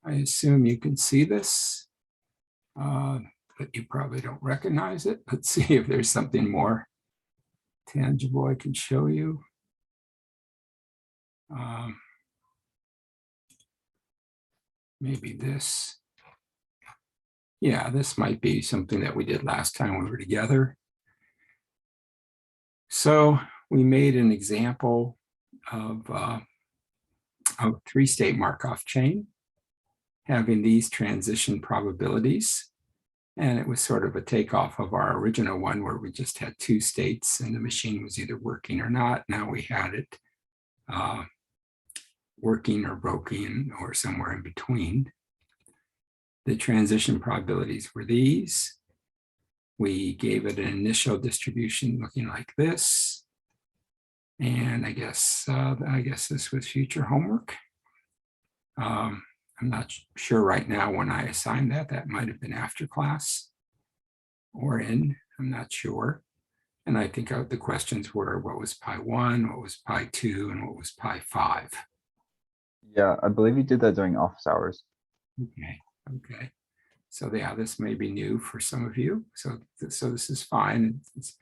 I assume you can see this, but you probably don't recognize it. Let's see if there's something more tangible I can show you. Maybe this. Yeah, this might be something that we did last time we were together. So we made an example of a three-state Markov chain having these transition probabilities. And it was sort of a takeoff of our original one where we just had two states and the machine was either working or not. Now we had it working or broken or somewhere in between. The transition probabilities were these. We gave it an initial distribution looking like this. And I guess this was future homework. I'm not sure right now when I assigned that. That might have been after class or in, I'm not sure. And I think the questions were, what was pi 1, what was pi 2, and what was pi 5? Yeah, I believe you did that during office hours. Okay. So yeah, this may be new for some of you. So this is fine. It's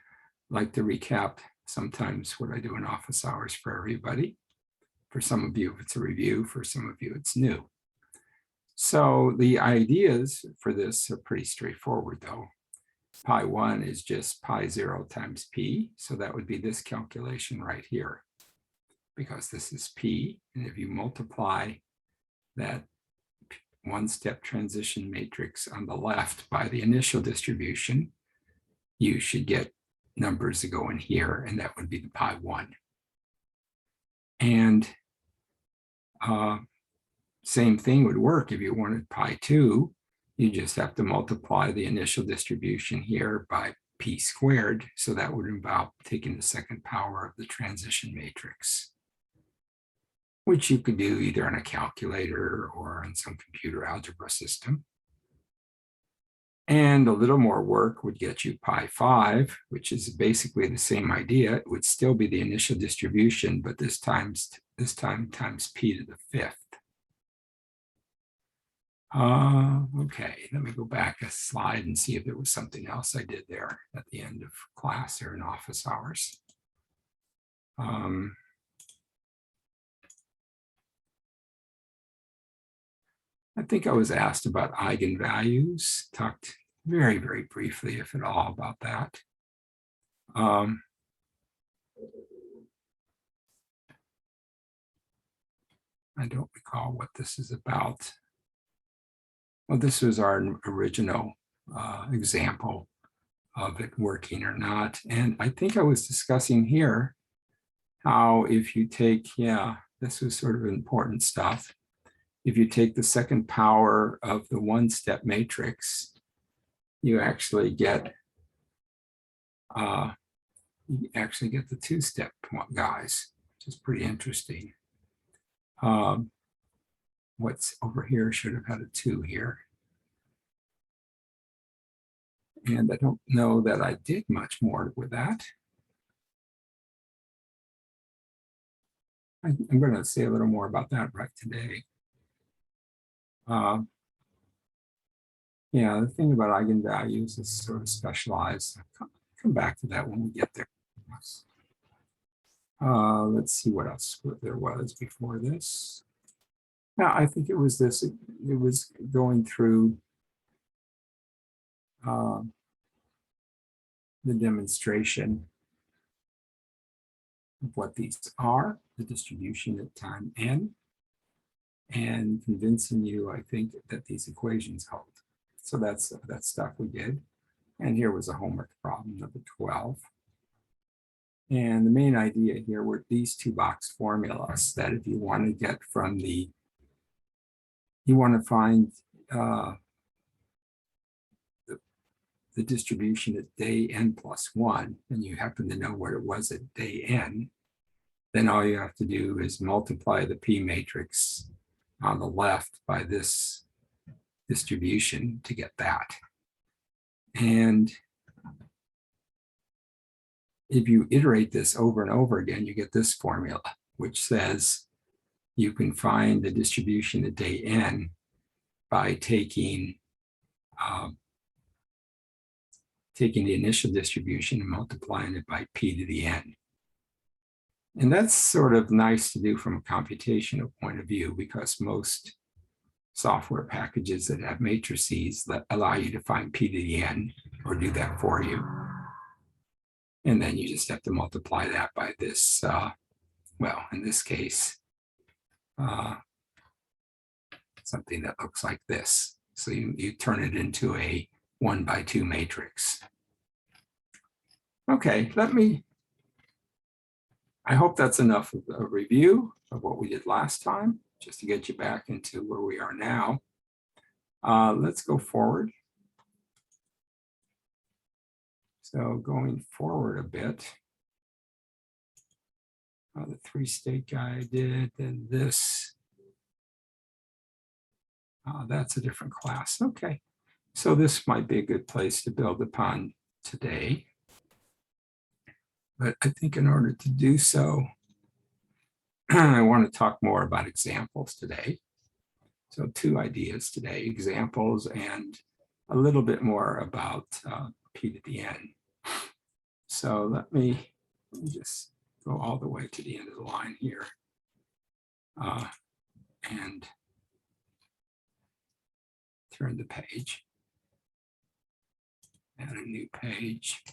like to recap sometimes what I do in office hours for everybody. For some of you, it's a review. For some of you, it's new. So the ideas for this are pretty straightforward though. Pi 1 is just pi 0 times p. So that would be this calculation right here, because this is p. And if you multiply that one-step transition matrix on the left by the initial distribution, you should get numbers that go in here, and that would be the pi 1. And same thing would work if you wanted pi 2. You just have to multiply the initial distribution here by p squared. So that would involve taking the second power of the transition matrix, which you could do either on a calculator or on some computer algebra system. And a little more work would get you pi 5, which is basically the same idea. It would still be the initial distribution, but this time times p to the 5th. Okay, let me go back a slide and see if there was something else I did there at the end of class or in office hours. I think I was asked about eigenvalues, talked very, very briefly, if at all, about that. I don't recall what this is about. Well, this was our original example of it working or not. And I think I was discussing here how if you take, this was sort of important stuff. If you take the second power of the one-step matrix, you actually get the two-step guys, which is pretty interesting. What's over here should have had a 2 here. And I don't know that I did much more with that. I'm going to say a little more about that right today. Yeah, the thing about eigenvalues is sort of specialized. I'll come back to that when we get there. Let's see what else there was before this. Now, I think it was this. It was going through the demonstration of what these are, the distribution at time n, and convincing you, I think, that these equations hold. So that's stuff we did. And here was a homework problem, number 12. And the main idea here were these two box formulas that if you want to get from the, you want to find the distribution at day n plus 1, and you happen to know what it was at day n, then all you have to do is multiply the p matrix on the left by this distribution to get that. And if you iterate this over and over again, you get this formula, which says you can find the distribution at day n by taking taking the initial distribution and multiplying it by p to the n. And that's sort of nice to do from a computational point of view, because most software packages that have matrices that allow you to find p to the n or do that for you. And then you just have to multiply that by this, well, in this case, something that looks like this. So you turn it into a 1x2 matrix. Okay, I hope that's enough of a review of what we did last time, just to get you back into where we are now. Let's go forward. So going forward a bit, the three-state guy I did, then this. That's a different class. Okay, so this might be a good place to build upon today. But I think in order to do so, I want to talk more about examples today. So 2 ideas today, examples and a little bit more about p to the n. So let me just go all the way to the end of the line here. And turn the page. Add a new page.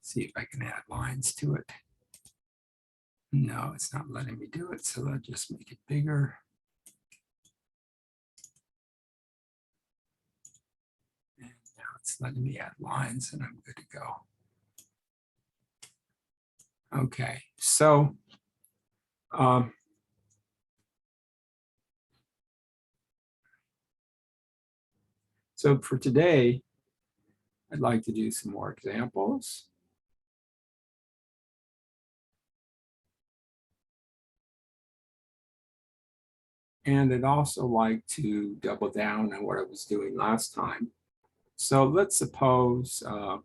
See if I can add lines to it. No, it's not letting me do it, so I'll just make it bigger. And now it's letting me add lines, and I'm good to go. Okay, so so for today, I'd like to do some more examples. And I'd also like to double down on what I was doing last time. So let's suppose, why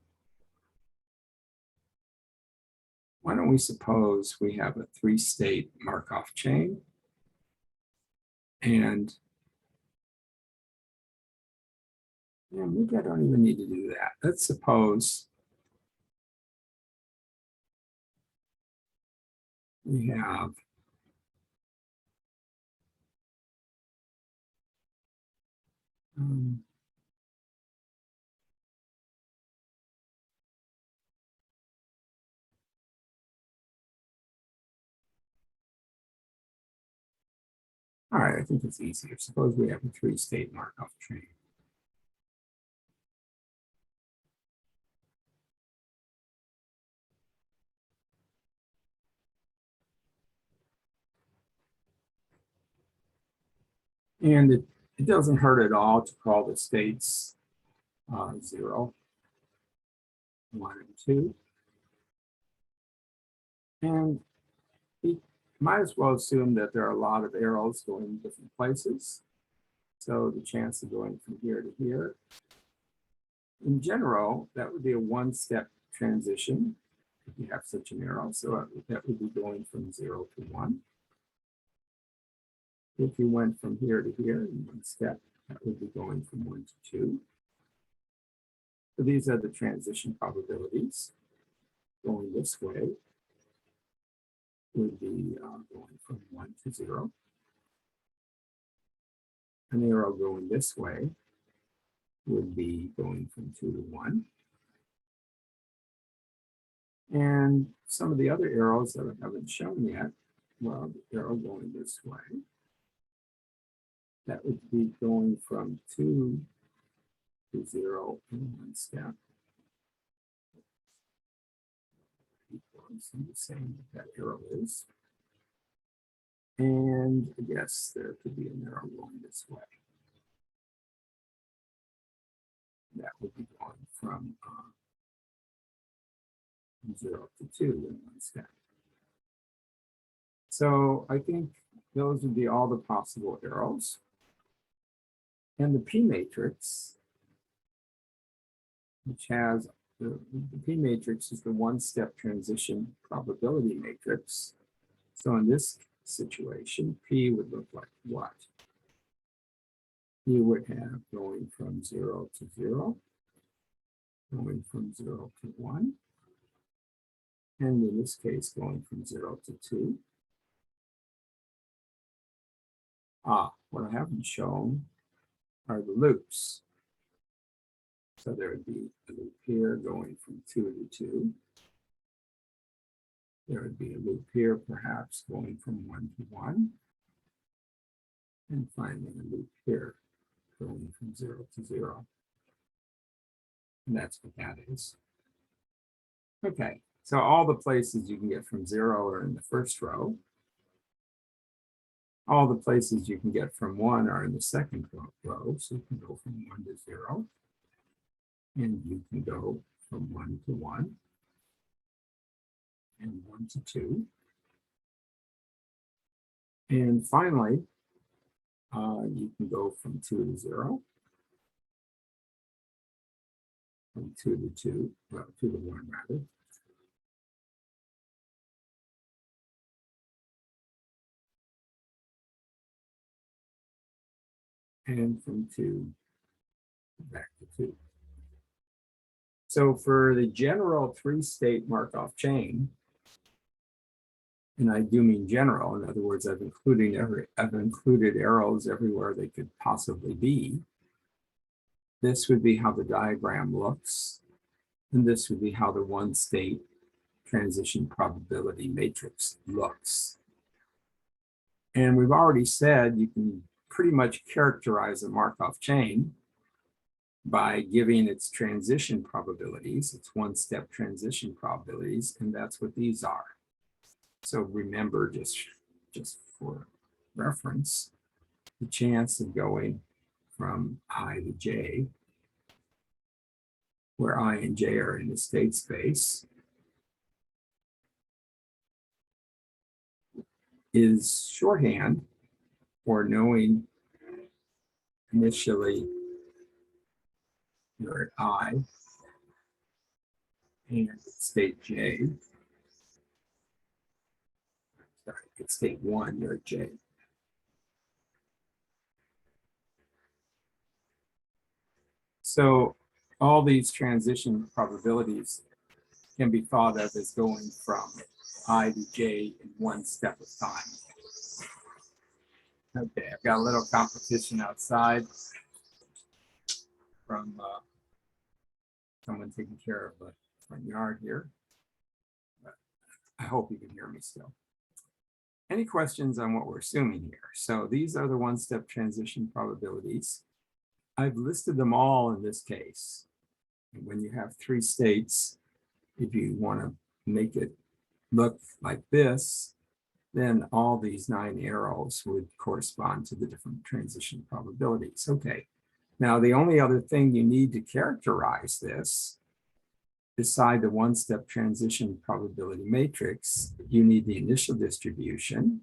don't we suppose we have a 3-state Markov chain, and maybe I don't even need to do that. Let's suppose we have all right, I think it's easier. Suppose we have a 3-state Markov chain. And it doesn't hurt at all to call the states 0, 1, and 2. And we might as well assume that there are a lot of arrows going in different places. So the chance of going from here to here, in general, that would be a 1-step transition if you have such an arrow. So that would be going from 0 to 1. If you went from here to here in 1 step, that would be going from 1 to 2. So these are the transition probabilities. Going this way would be going from 1 to 0. An arrow going this way would be going from 2 to 1. And some of the other arrows that I haven't shown yet, well, the arrow going this way, that would be going from 2 to 0 in 1 step. I'm just saying what that arrow is. And I guess there could be an arrow going this way. That would be going from 0 to 2 in 1 step. So I think those would be all the possible arrows. And the P matrix, which has the P matrix is the 1-step transition probability matrix. So in this situation, P would look like what? You would have going from 0 to 0, going from 0 to 1, and in this case, going from 0 to 2. What I haven't shown are the loops. So there would be a loop here going from 2 to 2. There would be a loop here, perhaps going from 1 to 1. And finally a loop here going from 0 to 0. And that's what that is. Okay, so all the places you can get from 0 are in the first row. All the places you can get from 1 are in the second row. So you can go from 1 to 0. And you can go from 1 to 1. And 1 to 2. And finally, you can go from 2 to 0. From 2 to 2, well, 2 to 1 rather. And from 2 back to 2. So for the general three-state Markov chain, and I do mean general, in other words, I've included arrows everywhere they could possibly be. This would be how the diagram looks, and this would be how the one-state transition probability matrix looks. And we've already said you can pretty much characterize a Markov chain by giving its transition probabilities, its one-step transition probabilities, and that's what these are. So remember, just for reference, the chance of going from I to J, where I and J are in the state space, is shorthand for knowing initially you're at I and at state J. Sorry, at state 1, you're at J. So all these transition probabilities can be thought of as going from I to J in one step of time. Okay, I've got a little competition outside from someone taking care of the front yard here. But I hope you can hear me still. Any questions on what we're assuming here? So these are the one-step transition probabilities. I've listed them all in this case. And when you have three states, if you want to make it look like this, then all these 9 arrows would correspond to the different transition probabilities. Okay, now the only other thing you need to characterize this, beside the one-step transition probability matrix, you need the initial distribution.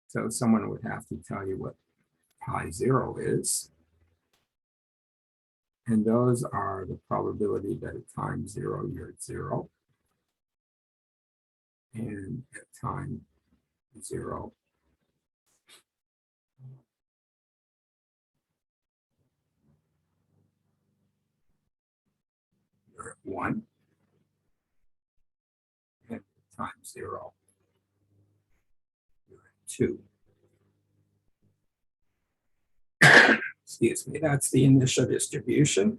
So someone would have to tell you what pi 0 is. And those are the probability that at time 0, you're at 0. And at time 0, you're at 1. And at time 0, you're at 2. Excuse me, that's the initial distribution.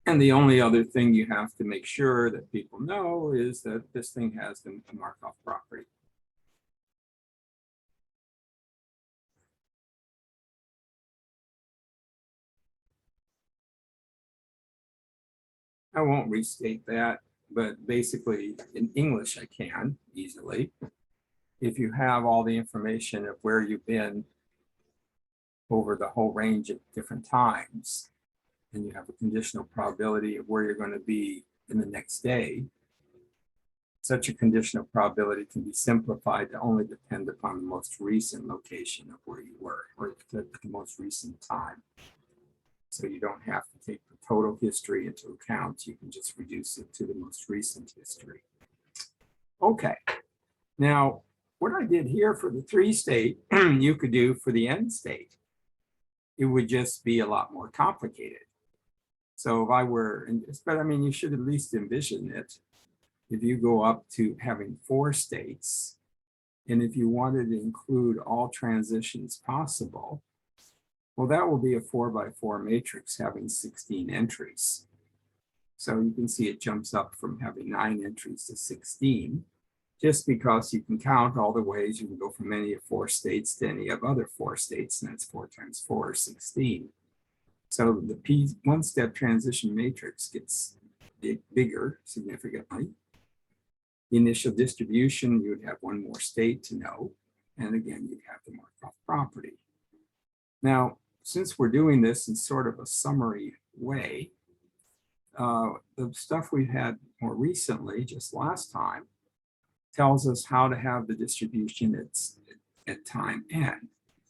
And the only other thing you have to make sure that people know is that this thing has the Markov property. I won't restate that, but basically in English I can easily. If you have all the information of where you've been over the whole range of different times, and you have a conditional probability of where you're going to be in the next day, such a conditional probability can be simplified to only depend upon the most recent location of where you were, or the most recent time. So you don't have to take the total history into account. You can just reduce it to the most recent history. Okay. Now, what I did here for the 3-state, you could do for the end state. It would just be a lot more complicated. So if I were, but I mean, you should at least envision it. If you go up to having 4 states, and if you wanted to include all transitions possible, well, that will be a 4x4 matrix having 16 entries. So you can see it jumps up from having 9 entries to 16, just because you can count all the ways you can go from any of 4 states to any of other 4 states, and that's 4 times 4 is 16. So the P one-step transition matrix gets bigger significantly. The initial distribution, you would have 1 more state to know. And again, you'd have the Markov property. Now, since we're doing this in sort of a summary way, the stuff we've had more recently, just last time, tells us how to have the distribution at time n.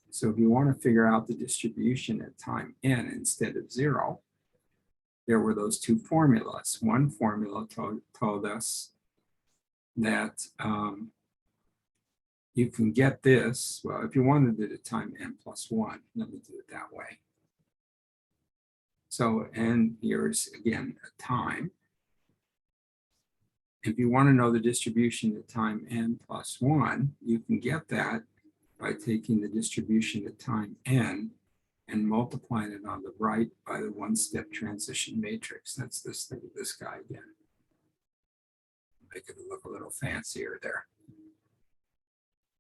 So if you want to figure out the distribution at time n instead of 0, there were those 2 formulas. One formula told us that you can get this, well, if you wanted it at time n plus 1, let me do it that way. So n here's again a time. If you want to know the distribution at time n plus 1, you can get that by taking the distribution at time n and multiplying it on the right by the 1-step transition matrix. That's this guy again. Make it look a little fancier there.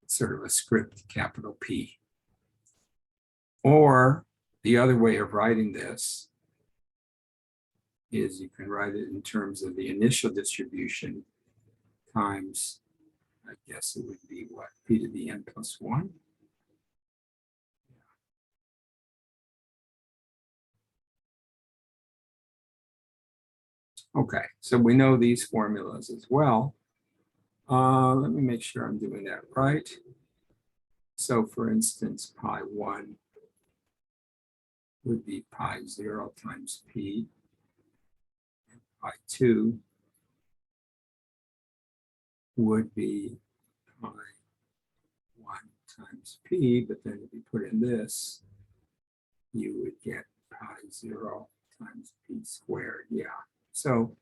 It's sort of a script capital P. Or the other way of writing this is you can write it in terms of the initial distribution times, I guess it would be what, p to the n plus 1. Okay, so we know these formulas as well. Let me make sure I'm doing that right. So for instance, pi 1 would be pi 0 times p. And pi 2 would be pi 1 times p, but then if you put in this, you would get pi 0 times p squared. Yeah. So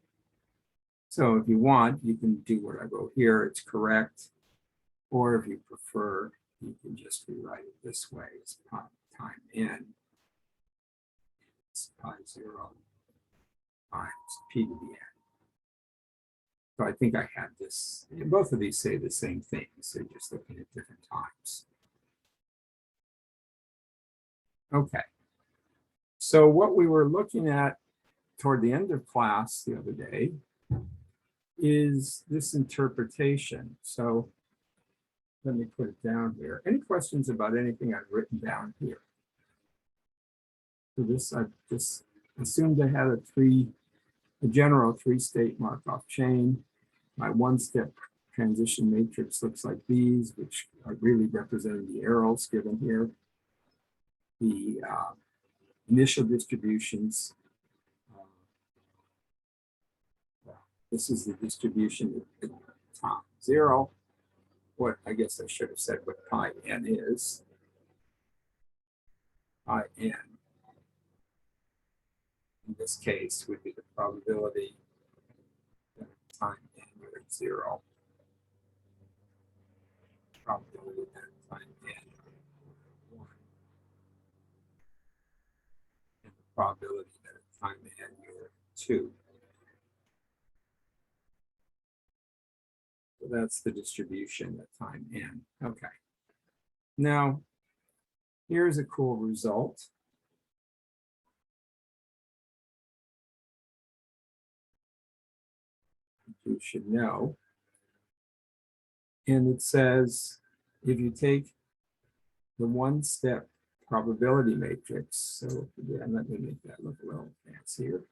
if you want, you can do what I wrote here. It's correct. Or if you prefer, you can just rewrite it this way. It's pi time n. It's pi 0 times p to the n. So I think I had this. Both of these say the same thing. So you're just looking at different times. Okay. So what we were looking at toward the end of class the other day is this interpretation. So let me put it down here. Any questions about anything I've written down here? So this, I just assumed I had a general 3-state Markov chain. My 1-step transition matrix looks like these, which are really representing the arrows given here. The initial distributions. This is the distribution at time 0. What I guess I should have said what pi n is. Pi n, in this case, would be the probability that at time n you're at 0. Probability that at time n you're at 1. And the probability that at time n you're at 2. So that's the distribution at time n. Okay. Now, here's a cool result. You should know. And it says, if you take the 1-step probability matrix, so again, let me make that look a little fancier.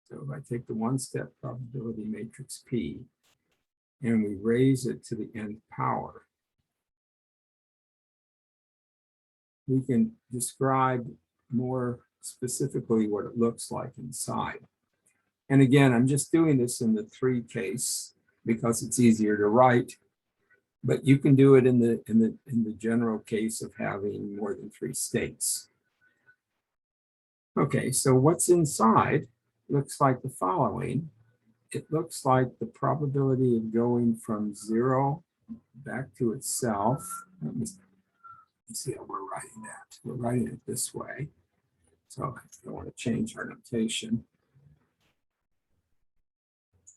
So if I take the 1-step probability matrix P and we raise it to the nth power, we can describe more specifically what it looks like inside. And again, I'm just doing this in the 3 case because it's easier to write, but you can do it in the general case of having more than 3 states. Okay, so what's inside looks like the following. It looks like the probability of going from 0 back to itself. Let me see how we're writing that. We're writing it this way. So I want to change our notation.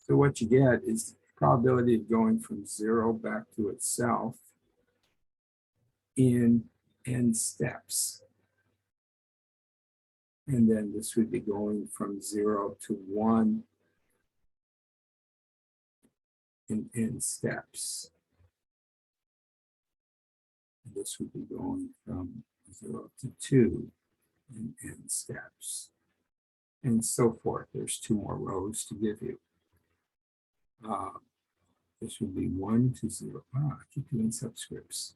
So what you get is the probability of going from 0 back to itself in n steps. And then this would be going from 0 to 1 in n steps. And this would be going from 0 to 2 in n steps. And so forth. There's 2 more rows to give you. This would be 1 to 0. I keep doing subscripts.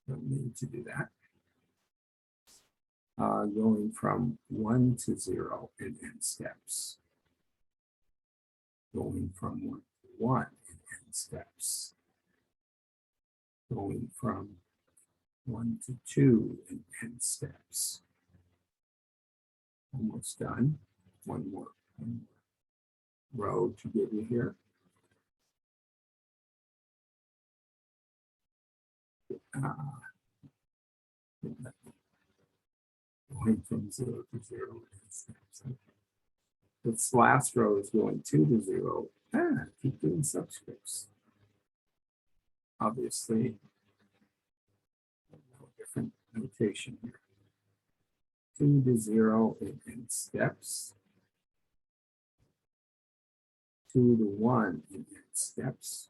Don't need to do that. Going from 1 to 0 in n steps. Going from 1 to 1 in n steps. Going from 1 to 2 in n steps. Almost done. One more row to give you here. Going from 0 to 0 in steps. Okay. This last row is going 2 to 0. Keep doing subscripts. Obviously, no different notation here. 2 to 0 in steps. 2 to 1 in steps.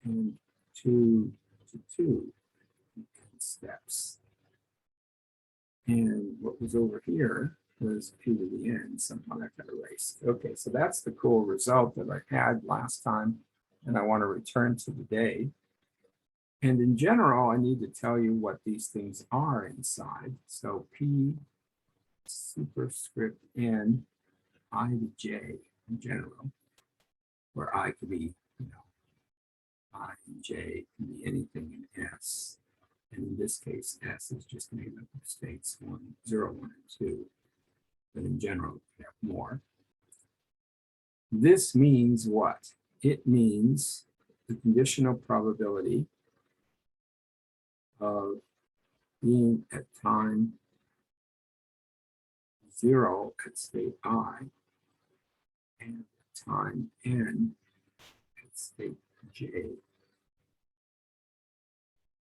And 2 to 2 in steps. And what was over here was 2 to the n. Somehow that got erased. Okay, so that's the cool result that I had last time, and I want to return to today. And in general, I need to tell you what these things are inside. So P superscript n I to j in general, where I could be, I and j can be anything in S. And in this case, S is just made up of states 0, 1, and 2. But in general, we have more. This means what? It means the conditional probability of being at time 0 at state I and at time n at state j.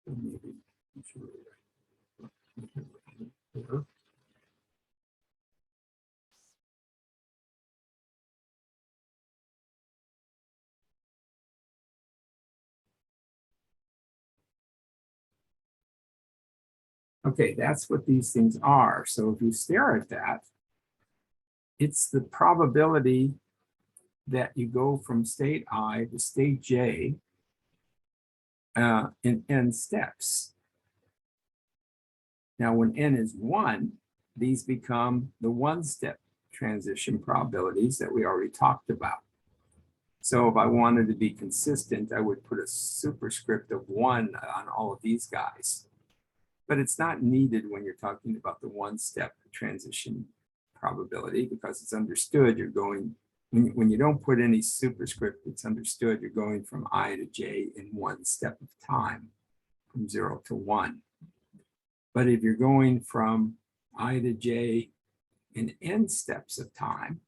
So maybe here. Okay, that's what these things are. So if you stare at that, it's the probability that you go from state I to state j in n steps. Now, when n is 1, these become the 1-step transition probabilities that we already talked about. So if I wanted to be consistent, I would put a superscript of 1 on all of these guys. But it's not needed when you're talking about the 1-step transition probability, because it's understood you're going, when you don't put any superscript, it's understood you're going from I to j in 1 step of time, from 0 to 1. But if you're going from I to j in n steps of time,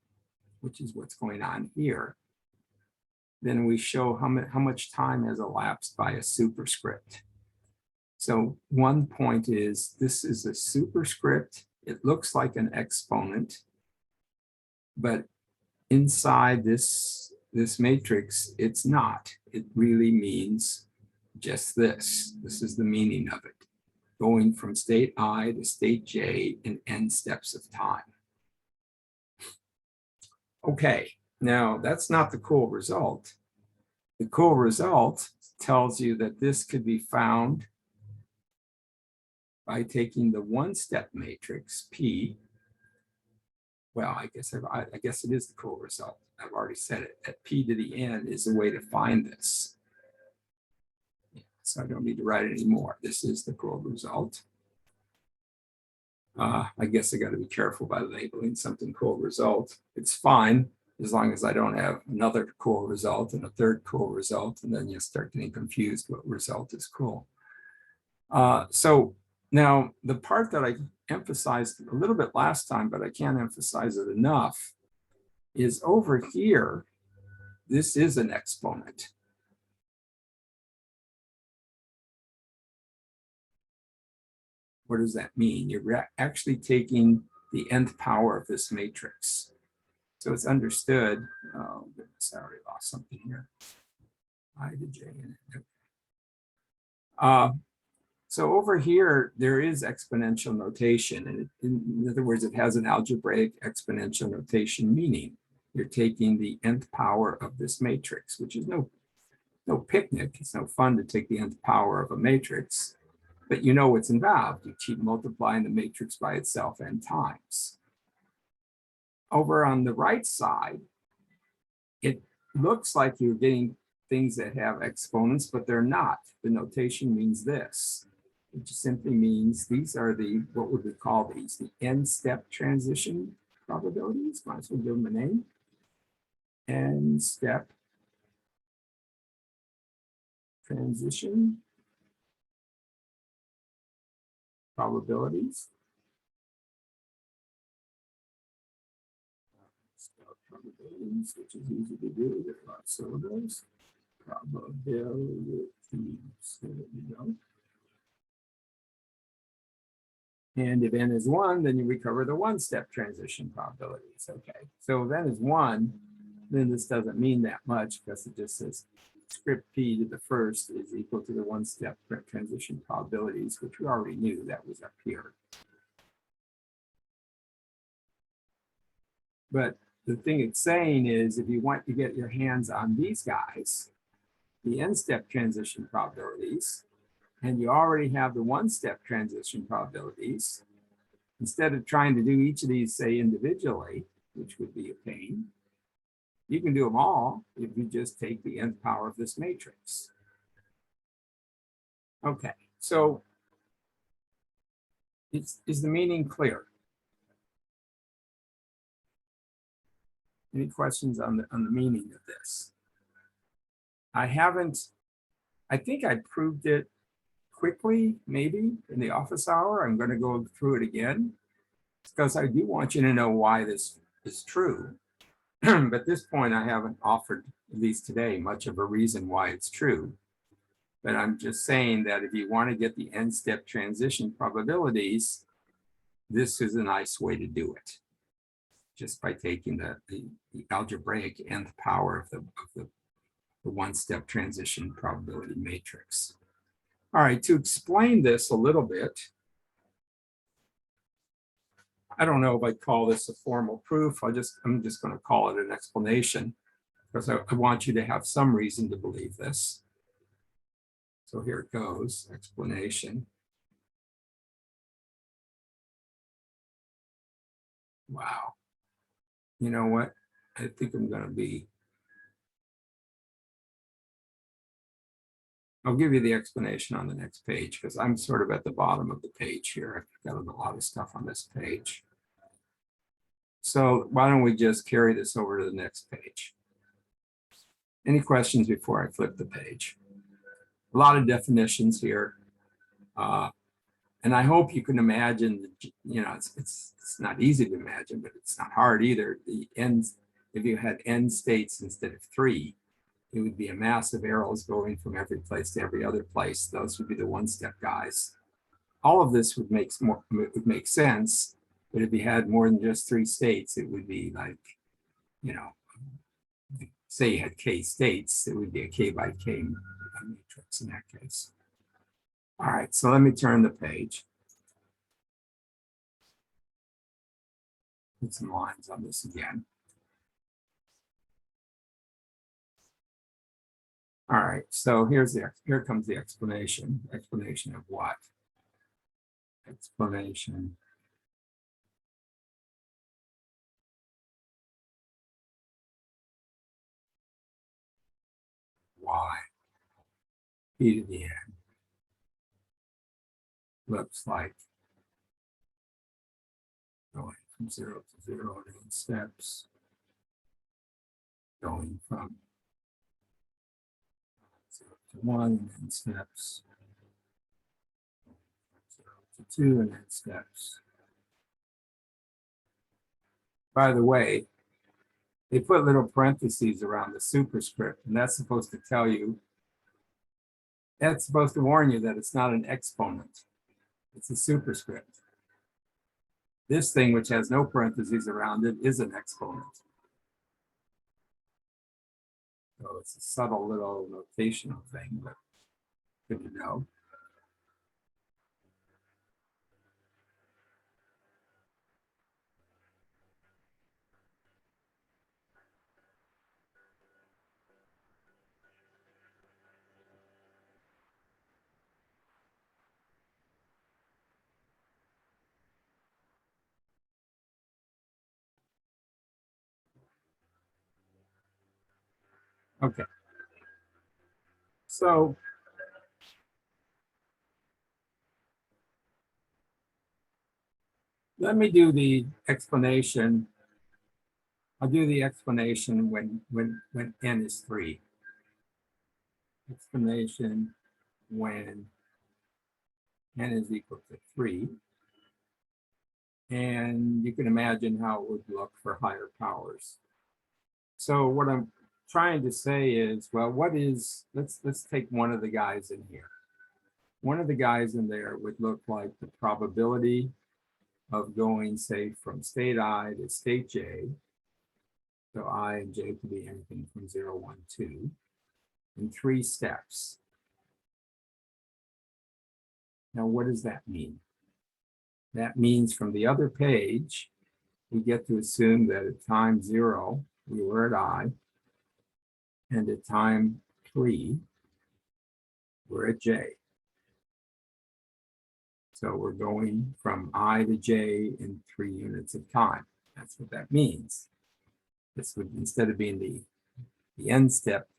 which is what's going on here, then we show how much time has elapsed by a superscript. So one point is, this is a superscript. It looks like an exponent, but inside this matrix, it's not. It really means just this. This is the meaning of it. Going from state I to state j in n steps of time. Okay, now that's not the cool result. The cool result tells you that this could be found by taking the one-step matrix P. Well, I guess it is the cool result. I've already said it. At P to the n is a way to find this. So I don't need to write it anymore. This is the cool result. I guess I got to be careful by labeling something cool result. It's fine as long as I don't have another cool result and a third cool result, and then you start getting confused what result is cool. So now the part that I emphasized a little bit last time, but I can't emphasize it enough, is over here, this is an exponent. What does that mean? You're actually taking the nth power of this matrix. So it's understood. Oh goodness, I already lost something here. I to j in it. So over here, there is exponential notation. And in other words, it has an algebraic exponential notation, meaning you're taking the nth power of this matrix, which is no picnic. It's no fun to take the nth power of a matrix, but you know what's involved. You keep multiplying the matrix by itself n times. Over on the right side, it looks like you're getting things that have exponents, but they're not. The notation means this. It just simply means these are the, what would we call these? The n-step transition probabilities. Might as well give them a name. N-step transition probabilities. Probabilities, which is easy to do. There are lots of those. Probabilities. There we go. And if n is 1, then you recover the one-step transition probabilities. Okay, so if n is 1, then this doesn't mean that much because it just says script p to the first is equal to the one-step transition probabilities, which we already knew that was up here. But the thing it's saying is if you want to get your hands on these guys, the n-step transition probabilities, and you already have the one-step transition probabilities, instead of trying to do each of these, say, individually, which would be a pain, you can do them all if you just take the nth power of this matrix. Okay, so is the meaning clear? Any questions on the meaning of this? I think I proved it quickly, maybe in the office hour. I'm going to go through it again because I do want you to know why this is true. But at this point, I haven't offered, at least today, much of a reason why it's true. But I'm just saying that if you want to get the n-step transition probabilities, this is a nice way to do it. Just by taking the algebraic nth power of the one-step transition probability matrix. All right, to explain this a little bit, I don't know if I'd call this a formal proof. I'm just going to call it an explanation because I want you to have some reason to believe this. So here it goes, explanation. Wow. You know what? I think I'm going to be, I'll give you the explanation on the next page because I'm sort of at the bottom of the page here. I've got a lot of stuff on this page. So why don't we just carry this over to the next page? Any questions before I flip the page? A lot of definitions here. And I hope you can imagine, you know, it's not easy to imagine, but it's not hard either. The ends, if you had n states instead of 3, it would be a mass of arrows going from every place to every other place. Those would be the one-step guys. All of this would make sense, but if you had more than just 3 states, it would be like, you know, say you had k states, it would be a k by k matrix in that case. All right, so let me turn the page. Put some lines on this again. All right, so here comes the explanation. Explanation of what? explanation. Y e to the n looks like going from 0 to 0 in steps, going from 0 to 1 in steps, 0 to 2 in steps. By the way, they put little parentheses around the superscript, and that's supposed to tell you, that's supposed to warn you that it's not an exponent, it's a superscript. This thing, which has no parentheses around it, is an exponent. So it's a subtle little notational thing, but good to know. Okay. So let me do the explanation. I'll do the explanation when n is 3. Explanation when n is equal to 3. And you can imagine how it would look for higher powers. So what I'm trying to say is, well, what is, let's take one of the guys in here. One of the guys in there would look like the probability of going, say, from state I to state J. So I and J could be anything from 0, 1, 2 in 3 steps. Now, what does that mean? That means from the other page, we get to assume that at time 0, we were at I, and at time 3, we're at J. So we're going from I to J in 3 units of time. That's what that means. This would, instead of being the n step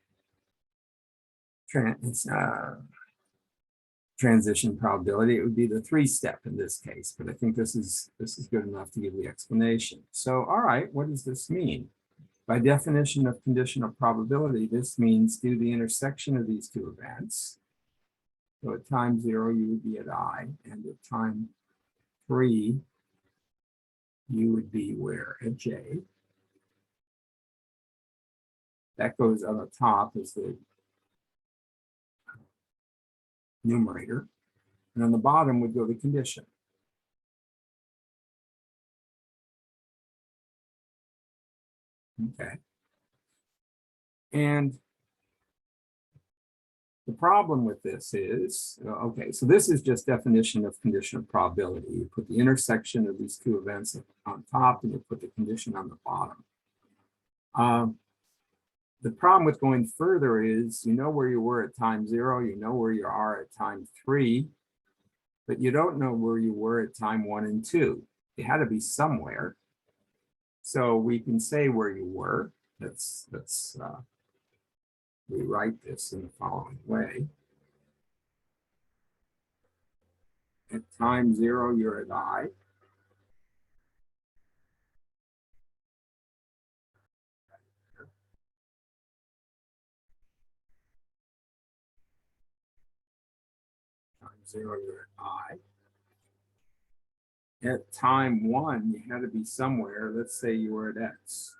transition probability, it would be the 3-step in this case. But I think this is good enough to give the explanation. So, all right, what does this mean? By definition of conditional probability, this means do the intersection of these two events. So at time 0, you would be at I, and at time 3, you would be where? At J. That goes on the top as the numerator. And on the bottom would go the condition. Okay. And the problem with this is, okay, so this is just definition of conditional probability. You put the intersection of these two events on top, and you put the condition on the bottom. The problem with going further is, you know where you were at time 0, you know where you are at time 3, but you don't know where you were at time 1 and 2. You had to be somewhere. So we can say where you were. Let's rewrite this in the following way. At time 0, you're at I. Time 0, you're at I. At time 1, you had to be somewhere. Let's say you were at X.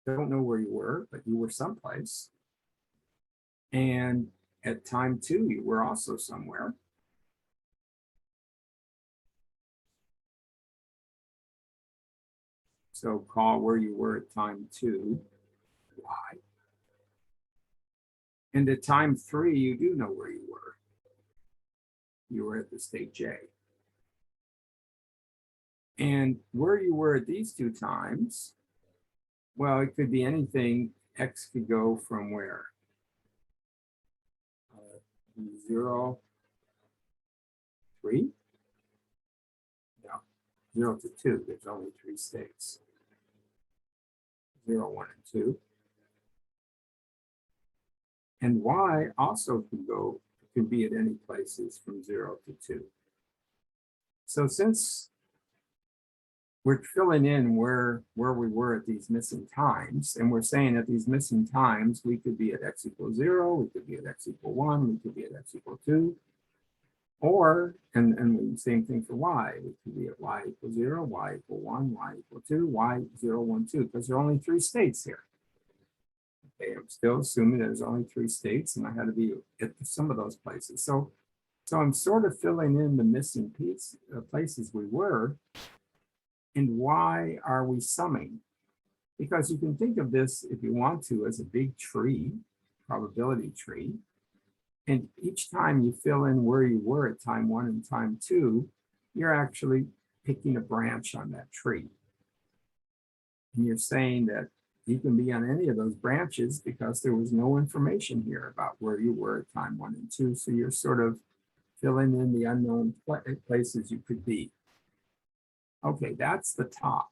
Don't know where you were, but you were someplace. And at time 2, you were also somewhere. So call where you were at time 2 Y. And at time 3, you do know where you were. You were at the state J. And where you were at these 2 times, well, it could be anything. X could go from where? 0, 3. 0 to 2, there's only 3 states. 0, 1, and 2. And y also can be at any places from 0 to 2. So since we're filling in where we were at these missing times, and we're saying at these missing times, we could be at x equals 0, we could be at x equals 1, we could be at x equals 2, or, and the same thing for y, we could be at y equals 0, y equals 1, y equals 2, y 0, 1, 2, because there are only 3 states here. Okay, I'm still assuming there's only 3 states, and I had to be at some of those places. So I'm sort of filling in the missing places we were. And why are we summing? Because you can think of this, if you want to, as a big tree, probability tree. And each time you fill in where you were at time 1 and time 2, you're actually picking a branch on that tree. And you're saying that you can be on any of those branches because there was no information here about where you were at time 1 and 2. So you're sort of filling in the unknown places you could be. Okay, that's the top.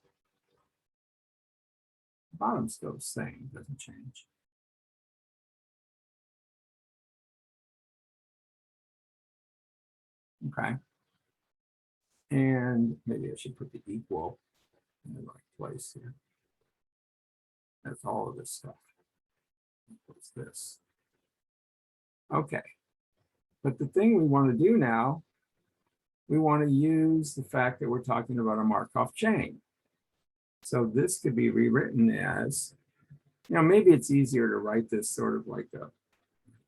The bottom's still the same, doesn't change. Okay. And maybe I should put the equal in the right place here. That's all of this stuff. What's this? Okay. But the thing we want to do now, we want to use the fact that we're talking about a Markov chain. So this could be rewritten as, maybe it's easier to write this sort of like a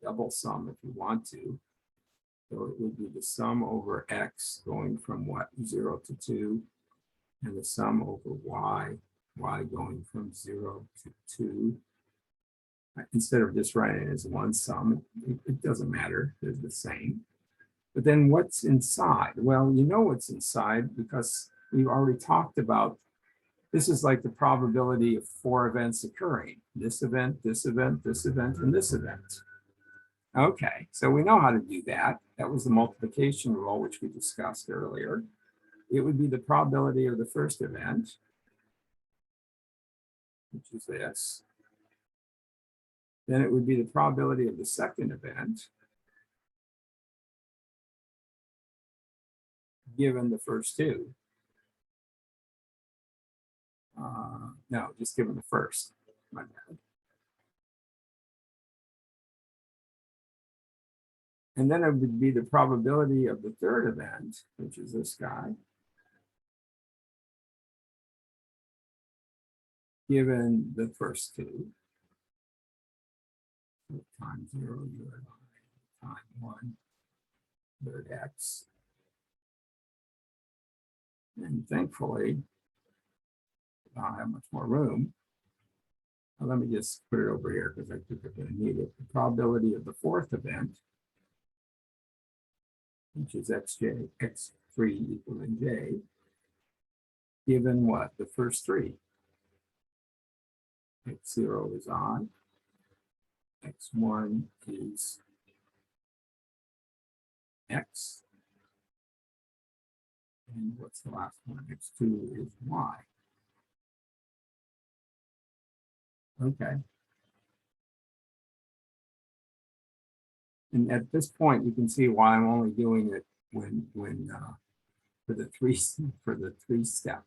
double sum if you want to. So it would be the sum over x going from what, 0 to 2, and the sum over y going from 0 to 2. Instead of just writing it as one sum, it doesn't matter, they're the same. But then what's inside? Well, you know what's inside because we've already talked about, this is like the probability of 4 events occurring. This event, this event, this event, and this event. Okay, so we know how to do that. That was the multiplication rule, which we discussed earlier. It would be the probability of the first event, which is this. Then it would be the probability of the second event, given the first 2. No, just given the first, my bad. And then it would be the probability of the third event, which is this guy, given the first 2. So time 0, you're time 1, third x. And thankfully, I don't have much more room. Now, let me just put it over here because I think I'm going to need it. The probability of the fourth event, which is xj, x3 equaling j, given what? The first 3. X0 is odd. X1 is x. And what's the last one? X2 is y. Okay. And at this point, you can see why I'm only doing it when for the three-step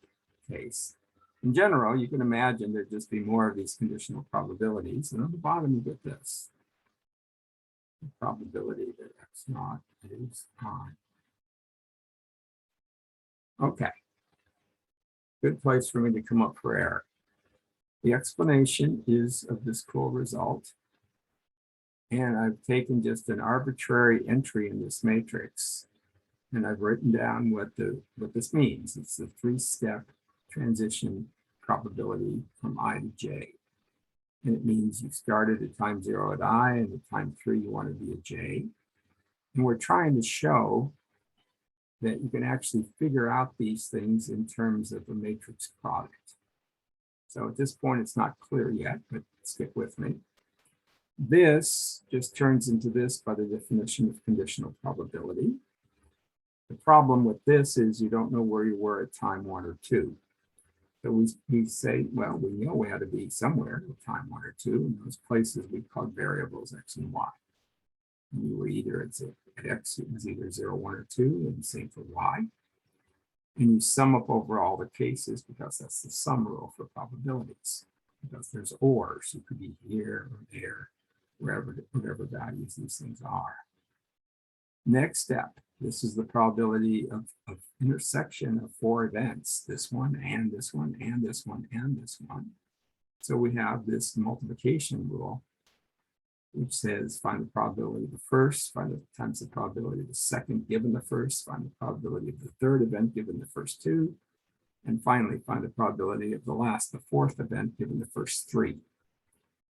case. In general, you can imagine there'd just be more of these conditional probabilities. And on the bottom, you get this. The probability that x0 is odd. Okay. Good place for me to come up for error. The explanation is of this cool result. And I've taken just an arbitrary entry in this matrix. And I've written down what this means. It's the 3-step transition probability from I to j. And it means you started at time 0 at I, and at time 3 you want to be at j. And we're trying to show that you can actually figure out these things in terms of a matrix product. So at this point, it's not clear yet, but stick with me. This just turns into this by the definition of conditional probability. The problem with this is you don't know where you were at time 1 or 2. So we say, well, we know we had to be somewhere at time 1 or 2, and those places we call variables x and y. And you were either at x, it was either 0, 1, or 2, and same for y. And you sum up over all the cases because that's the sum rule for probabilities. Because there's ors, you could be here or there, whatever values these things are. Next step, this is the probability of intersection of 4 events, this one and this one and this one and this one. So we have this multiplication rule, which says find the probability of the first, find the times the probability of the second given the first, find the probability of the third event given the first 2, and finally find the probability of the last, the 4th event given the first 3.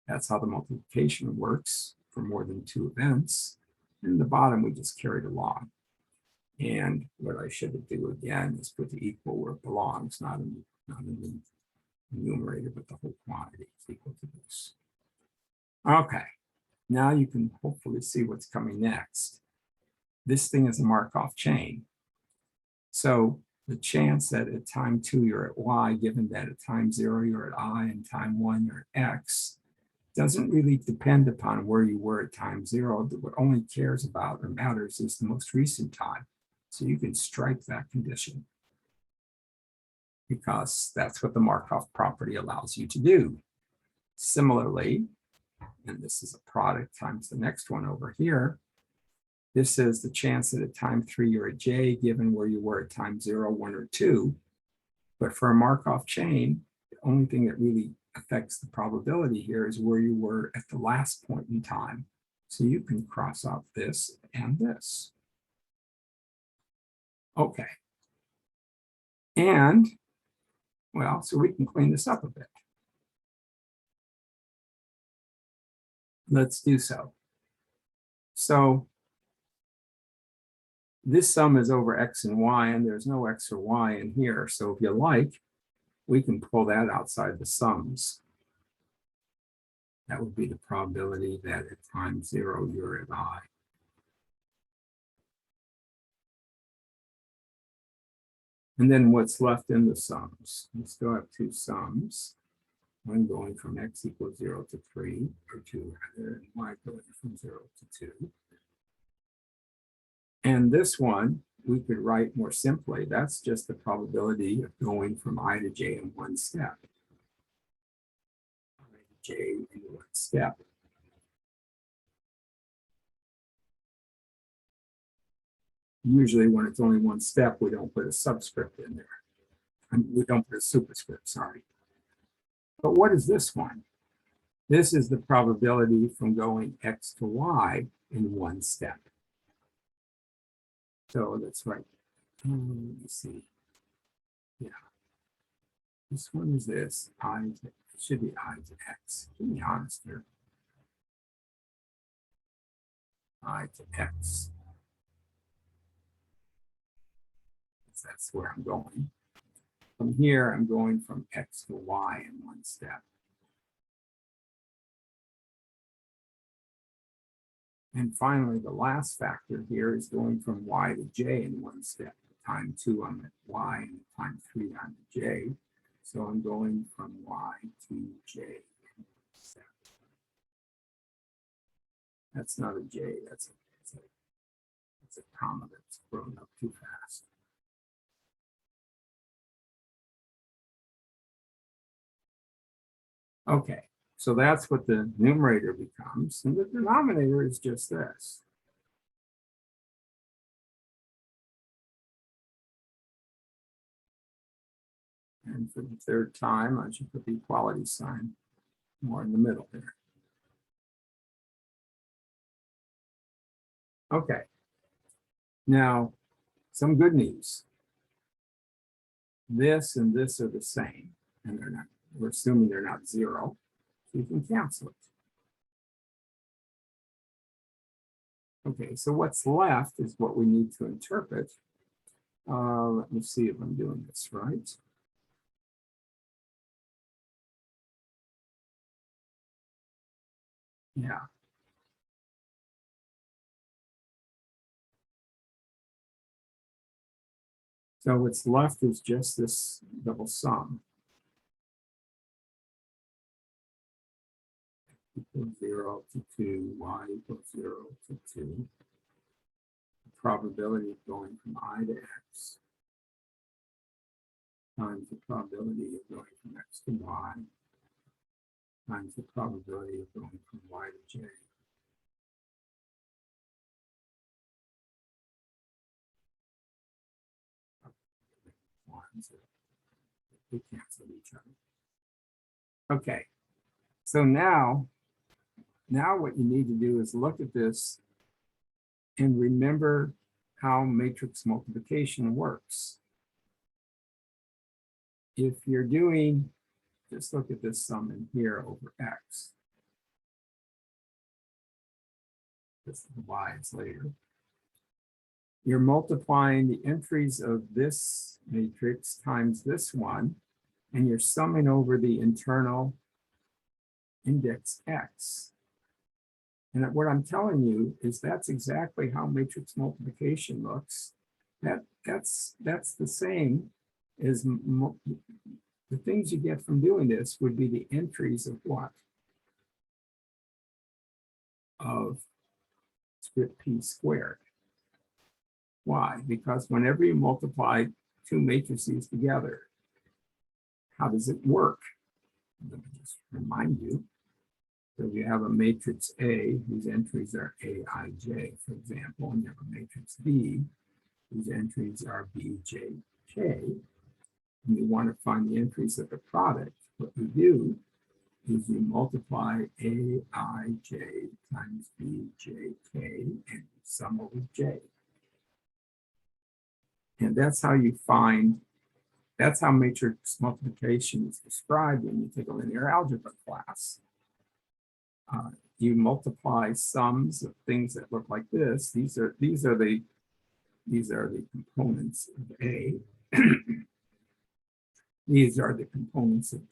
That's how the multiplication works for more than 2 events. And the bottom we just carried along. And what I should do again is put the equal where it belongs, not in the numerator, but the whole quantity is equal to this. Okay, now you can hopefully see what's coming next. This thing is a Markov chain. So the chance that at time 2 you're at y, given that at time 0 you're at I, and time 1 you're at x, doesn't really depend upon where you were at time 0. What only cares about or matters is the most recent time. So you can strike that condition because that's what the Markov property allows you to do. Similarly, and this is a product times the next one over here, this is the chance that at time 3 you're at j given where you were at time 0, 1, or 2. But for a Markov chain, the only thing that really affects the probability here is where you were at the last point in time. So you can cross out this and this. Okay. And, well, so we can clean this up a bit. Let's do so. So this sum is over x and y, and there's no x or y in here. So if you like, we can pull that outside the sums. That would be the probability that at time 0 you're at I. And then what's left in the sums? We still have 2 sums. One going from x equals 0 to 3, or 2 rather, and y going from 0 to 2. And this one, we could write more simply. That's just the probability of going from I to j in one step. I to j in one step. Usually when it's only one step, we don't put a subscript in there. We don't put a superscript, sorry. But what is this one? This is the probability from going x to y in one step. So that's right. Let me see. Yeah. This one is this. It should be I to x. To be honest here. I to x. That's where I'm going. From here, I'm going from x to y in one step. And finally, the last factor here is going from y to j in one step. Time 2, I'm at y, and time 3, I'm at j. So I'm going from y to j in one step. That's not a j, that's a comma that's grown up too fast. Okay, so that's what the numerator becomes, and the denominator is just this. And for the third time, I should put the equality sign more in the middle there. Okay, now some good news. This and this are the same, and they're not, we're assuming they're not 0, so you can cancel it. Okay, so what's left is what we need to interpret. Let me see if I'm doing this right. Yeah. So what's left is just this double sum. Equals 0 to 2, y equals 0 to 2. The probability of going from I to x times the probability of going from x to y times the probability of going from y to j. Ones that they cancel each other. Okay, so now what you need to do is look at this and remember how matrix multiplication works. If you're doing, just look at this sum in here over x. This is y is later. You're multiplying the entries of this matrix times this one, and you're summing over the internal index x. And what I'm telling you is that's exactly how matrix multiplication looks. That's the same as the things you get from doing this would be the entries of what? Of script p squared. Why? Because whenever you multiply two matrices together, how does it work? Let me just remind you. So you have a matrix A whose entries are Aij, for example, and you have a matrix B whose entries are Bjk. And you want to find the entries of the product. What you do is you multiply Aij times Bjk and sum over j. And that's how you find, that's how matrix multiplication is described when you take a linear algebra class. You multiply sums of things that look like this. These are the components of A. These are the components of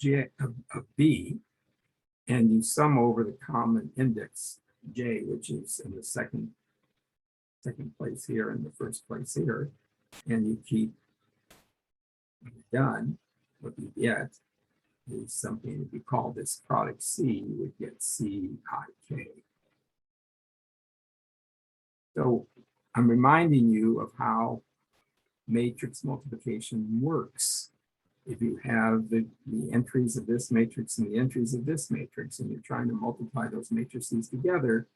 B, and you sum over the common index J, which is in the second place here and the first place here, and you keep, when you're done, what you get is something, if you call this product C, you would get Cik. So I'm reminding you of how matrix multiplication works. If you have the entries of this matrix and the entries of this matrix, and you're trying to multiply those matrices together,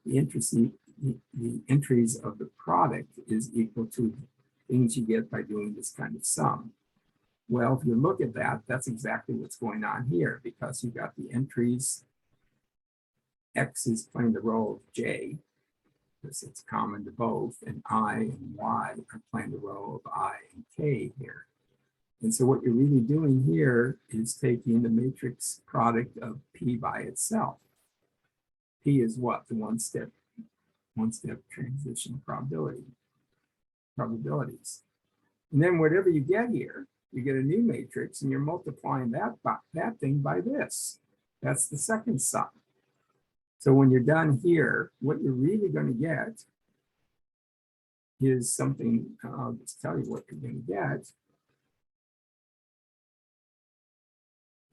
the entries of the product is equal to things you get by doing this kind of sum. Well, if you look at that, that's exactly what's going on here, because you got the entries. X is playing the role of J, because it's common to both, and I and Y are playing the role of I and K here. And so what you're really doing here is taking the matrix product of P by itself. P is what? The one-step transition probabilities. And then whatever you get here, you get a new matrix, and you're multiplying that thing by this. That's the second sum. So when you're done here, what you're really going to get is something, I'll just tell you what you're going to get.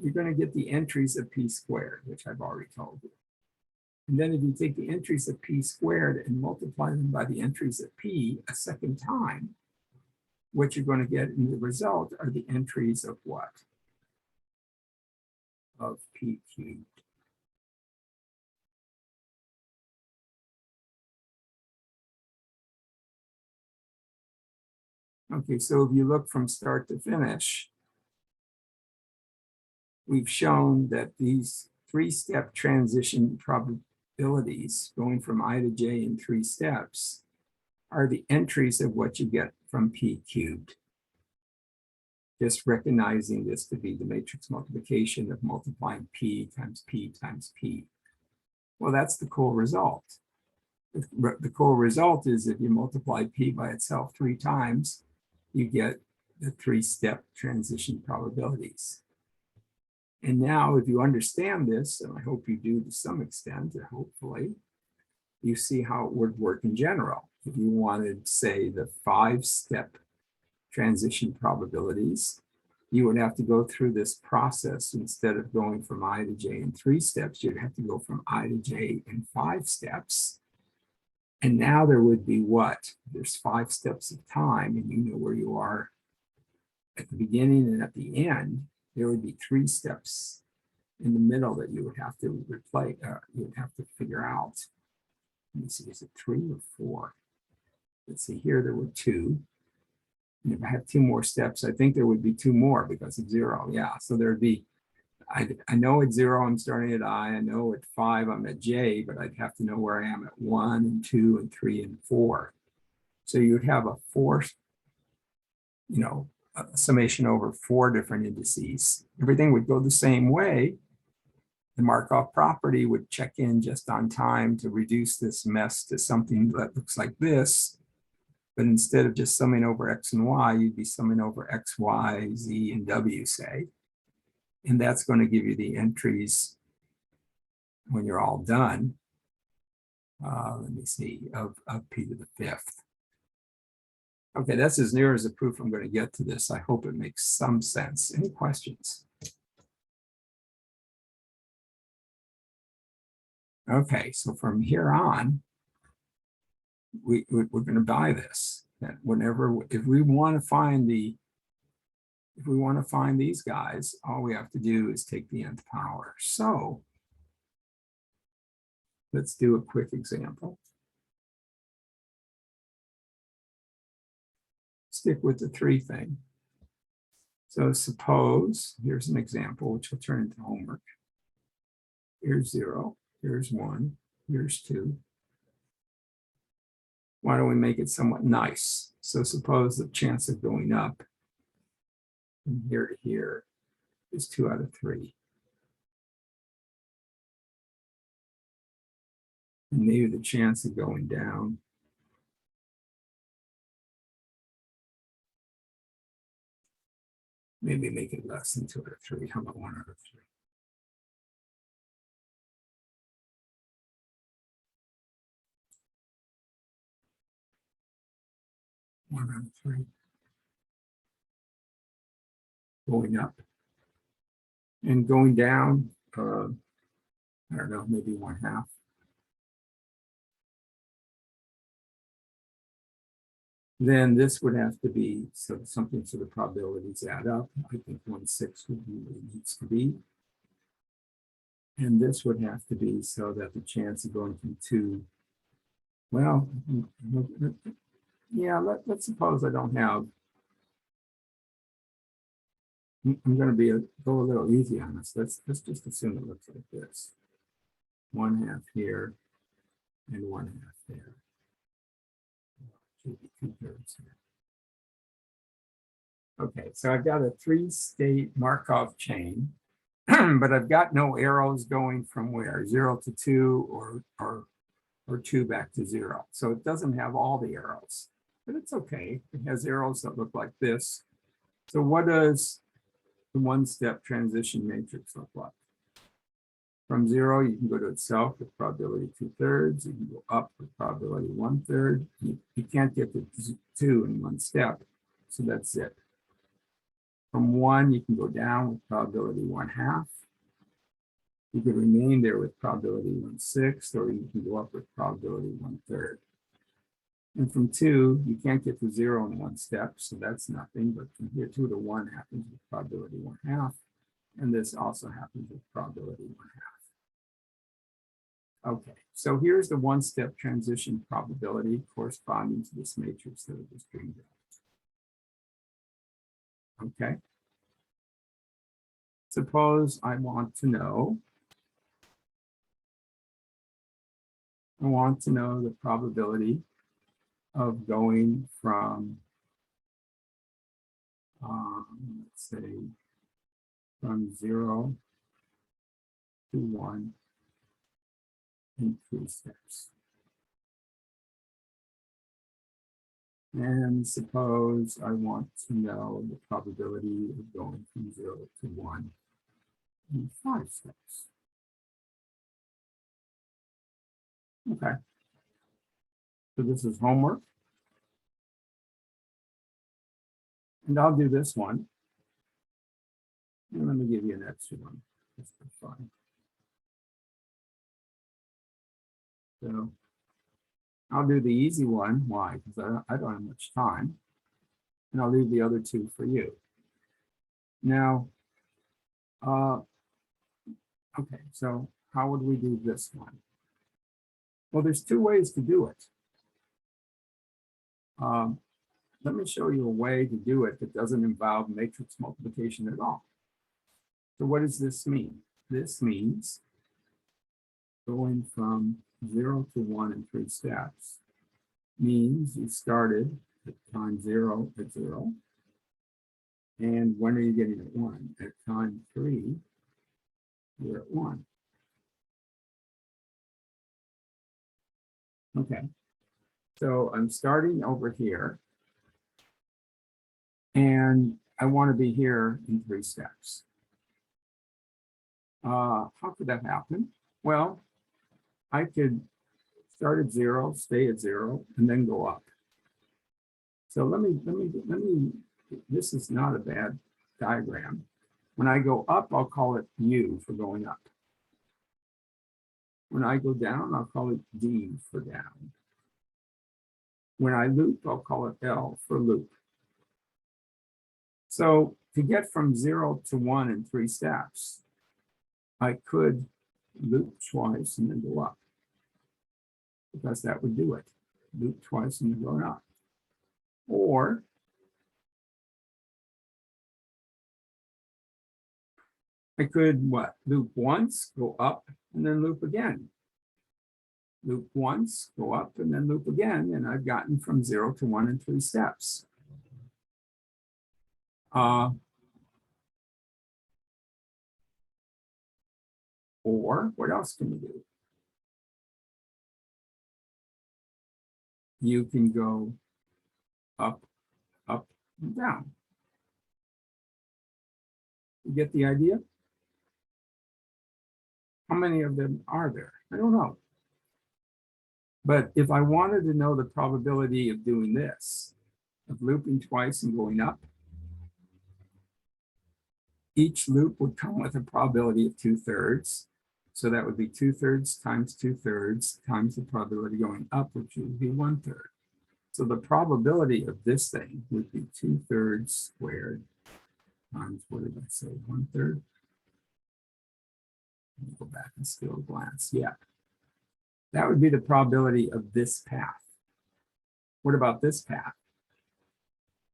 You're going to get the entries of P squared, which I've already told you. And then if you take the entries of P squared and multiply them by the entries of P a second time, what you're going to get in the result are the entries of what? Of P cubed. Okay, so if you look from start to finish, we've shown that these three-step transition probabilities going from I to J in 3 steps are the entries of what you get from P cubed. Just recognizing this to be the matrix multiplication of multiplying P times P times P. Well, that's the cool result. The cool result is if you multiply P by itself 3 times, you get the 3-step transition probabilities. And now if you understand this, and I hope you do to some extent, hopefully, you see how it would work in general. If you wanted, say, the 5-step transition probabilities, you would have to go through this process. Instead of going from I to J in 3 steps, you'd have to go from I to J in 5 steps. And now there would be what? There's 5 steps of time, and you know where you are at the beginning and at the end. There would be 3 steps in the middle that you would have to replace, you would have to figure out. Let me see, is it 3 or 4? Let's see, here there were 2. And if I have 2 more steps, I think there would be 2 more because of 0. Yeah, so there'd be, I know at 0 I'm starting at I know at 5 I'm at J, but I'd have to know where I am at 1 and 2 and 3 and 4. So you'd have a 4, a summation over 4 different indices. Everything would go the same way. The Markov property would check in just on time to reduce this mess to something that looks like this. But instead of just summing over X and Y, you'd be summing over X, Y, Z, and W, say. And that's going to give you the entries when you're all done. Let me see, of P to the 5th. Okay, that's as near as a proof I'm going to get to this. I hope it makes some sense. Any questions? Okay, so from here on, we're going to buy this. That whenever, if we want to find these guys, all we have to do is take the nth power. So let's do a quick example. Stick with the 3 thing. So suppose, here's an example, which will turn into homework. Here's 0, here's 1, here's 2. Why don't we make it somewhat nice? So suppose the chance of going up from here to here is 2 out of 3. And maybe the chance of going down maybe make it less than 2 out of 3. How about 1 out of 3? One out of 3. Going up. And going down, I don't know, maybe 1/2. Then this would have to be something so the probabilities add up. I think 1/6 would be what it needs to be. And this would have to be so that the chance of going from 2, well, yeah, let's suppose I don't have, I'm going to go a little easy on this. Let's just assume it looks like this. 1/2 here and 1/2 there. Should be 2/3 here. Okay, so I've got a 3-state Markov chain, but I've got no arrows going from where? 0 to 2 or 2 back to 0. So it doesn't have all the arrows, but it's okay. It has arrows that look like this. So what does the 1-step transition matrix look like? From 0, you can go to itself with probability 2/3. You can go up with probability 1/3. You can't get to 2 in 1 step, so that's it. From 1, you can go down with probability 1/2. You could remain there with probability 1/6, or you can go up with probability 1/3. And from 2, you can't get to 0 in 1 step, so that's nothing. But from here, 2 to 1 happens with probability 1/2. And this also happens with probability 1/2. Okay, so here's the 1-step transition probability corresponding to this matrix that I just dreamed of. Okay. Suppose I want to know the probability of going from, let's say, from 0 to 1 in 3 steps. And suppose I want to know the probability of going from 0 to 1 in 5 steps. Okay. So this is homework. And I'll do this one. And let me give you an extra one, just for fun. So I'll do the easy one. Why? Because I don't have much time. And I'll leave the other two for you. Now, okay, so how would we do this one? Well, there's two ways to do it. Let me show you a way to do it that doesn't involve matrix multiplication at all. So what does this mean? This means going from 0 to 1 in 3 steps means you started at time 0 at 0. And when are you getting at 1? At time 3, you're at 1. Okay, so I'm starting over here. And I want to be here in 3 steps. How could that happen? Well, I could start at 0, stay at 0, and then go up. So let me, this is not a bad diagram. When I go up, I'll call it U for going up. When I go down, I'll call it D for down. When I loop, I'll call it L for loop. So to get from 0 to 1 in 3 steps, I could loop twice and then go up, because that would do it. Loop twice and then go up. Or I could what? Loop once, go up, and then loop again. Loop once, go up, and then loop again, and I've gotten from 0 to 1 in 3 steps. Or what else can you do? You can go up, up, and down. You get the idea? How many of them are there? I don't know. But if I wanted to know the probability of doing this, of looping twice and going up, each loop would come with a probability of 2/3. So that would be 2/3 times 2/3 times the probability going up, which would be 1/3. So the probability of this thing would be 2/3 squared times, what did I say, 1/3? Go back and still glance. Yeah. That would be the probability of this path. What about this path?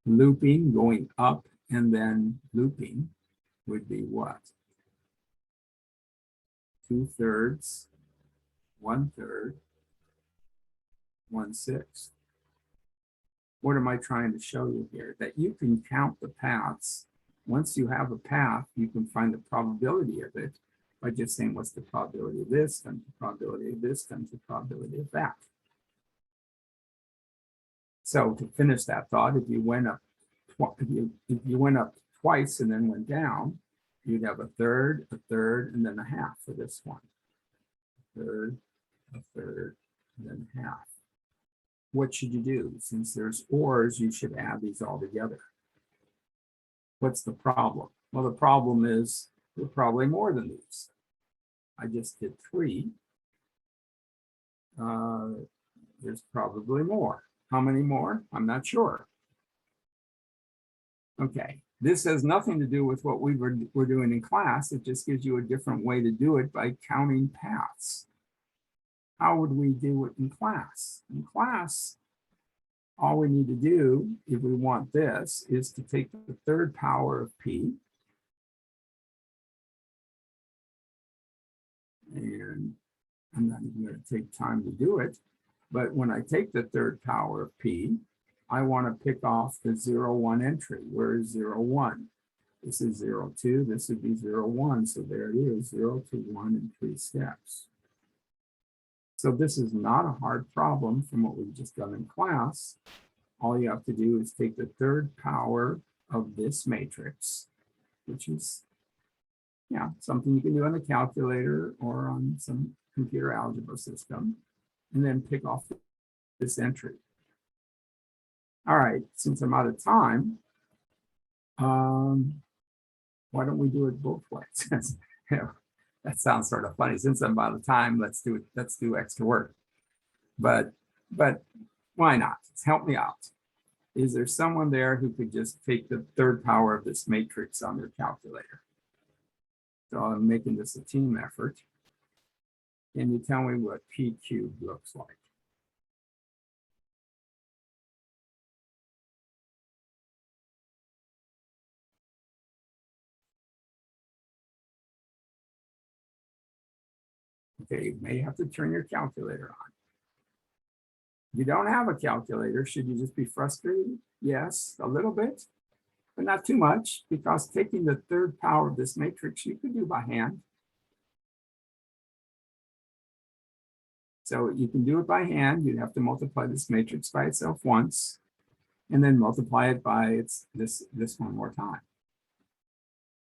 Looping, going up, and then looping would be what? 2/3, 1/3, 1/6. What am I trying to show you here? That you can count the paths. Once you have a path, you can find the probability of it by just saying what's the probability of this times the probability of this times the probability of that. So to finish that thought, if you went up, if you went up twice and then went down, you'd have a third, and then a half for this one. A third, and then half. What should you do? Since there's ors, you should add these all together. What's the problem? Well, the problem is there are probably more than these. I just did 3. There's probably more. How many more? I'm not sure. Okay, this has nothing to do with what we were doing in class. It just gives you a different way to do it by counting paths. How would we do it in class? In class, all we need to do, if we want this, is to take the 3rd power of p. And I'm not even going to take time to do it. But when I take the 3rd power of p, I want to pick off the 0, 1 entry. Where is 0, 1? This is 0, 2. This would be 0, 1. So there it is, 0 to 1 in 3 steps. So this is not a hard problem from what we've just done in class. All you have to do is take the 3rd power of this matrix, which is, yeah, something you can do on the calculator or on some computer algebra system, and then pick off this entry. All right, since I'm out of time, Why don't we do it both ways? Yeah, that sounds sort of funny. Since I'm out of time, let's do extra work. But why not? Help me out. Is there someone there who could just take the third power of this matrix on their calculator? So I'm making this a team effort. Can you tell me what P cubed looks like? Okay, you may have to turn your calculator on. You don't have a calculator. Should you just be frustrated? Yes, a little bit, but not too much, because taking the third power of this matrix, you could do by hand. So you can do it by hand. You'd have to multiply this matrix by itself once, and then multiply it by this one more time.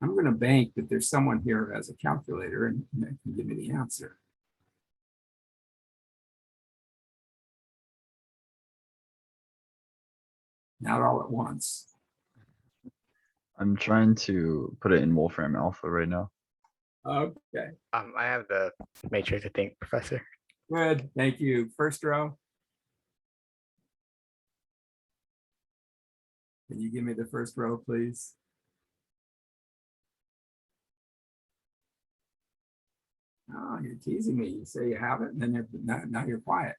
I'm going to bank that there's someone here who has a calculator and can give me the answer. Not all at once. I'm trying to put it in Wolfram Alpha right now. Okay, I have the matrix, I think, Professor. good. Thank you. First row. Can you give me the first row, please? Oh, you're teasing me. You say you have it, and then now you're quiet.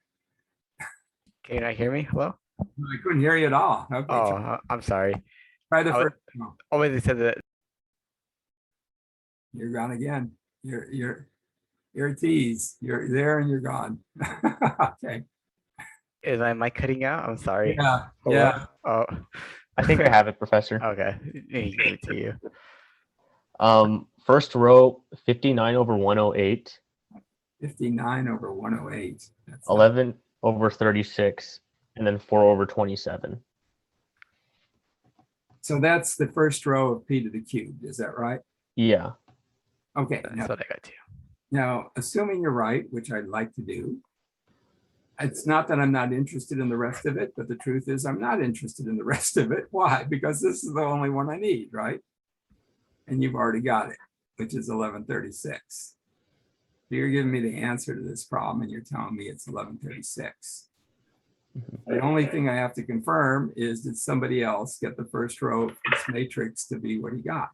Can you not hear me? Hello? I couldn't hear you at all. Okay, Oh, I'm sorry. try the I first. No, always they said that. you're gone again. You're a tease. You're there and you're gone. Okay. Is my mic cutting out? I'm sorry. Yeah. Hello? Yeah. Oh, I think I have it, Professor. okay. Let me give it to you. First row, 59 over 108, 59 over 108. That's 11 over 36, and then 4 over 27. So that's the first row of p to the cubed. Is that right? Yeah. Okay. That's Now, what I got too. now, assuming you're right, which I'd like to do, it's not that I'm not interested in the rest of it, but the truth is I'm not interested in the rest of it. Why? Because this is the only one I need, right? And you've already got it, which is 1136. You're giving me the answer to this problem and you're telling me it's 1136. The only thing I have to confirm is, did somebody else get the first row of this matrix to be what he got?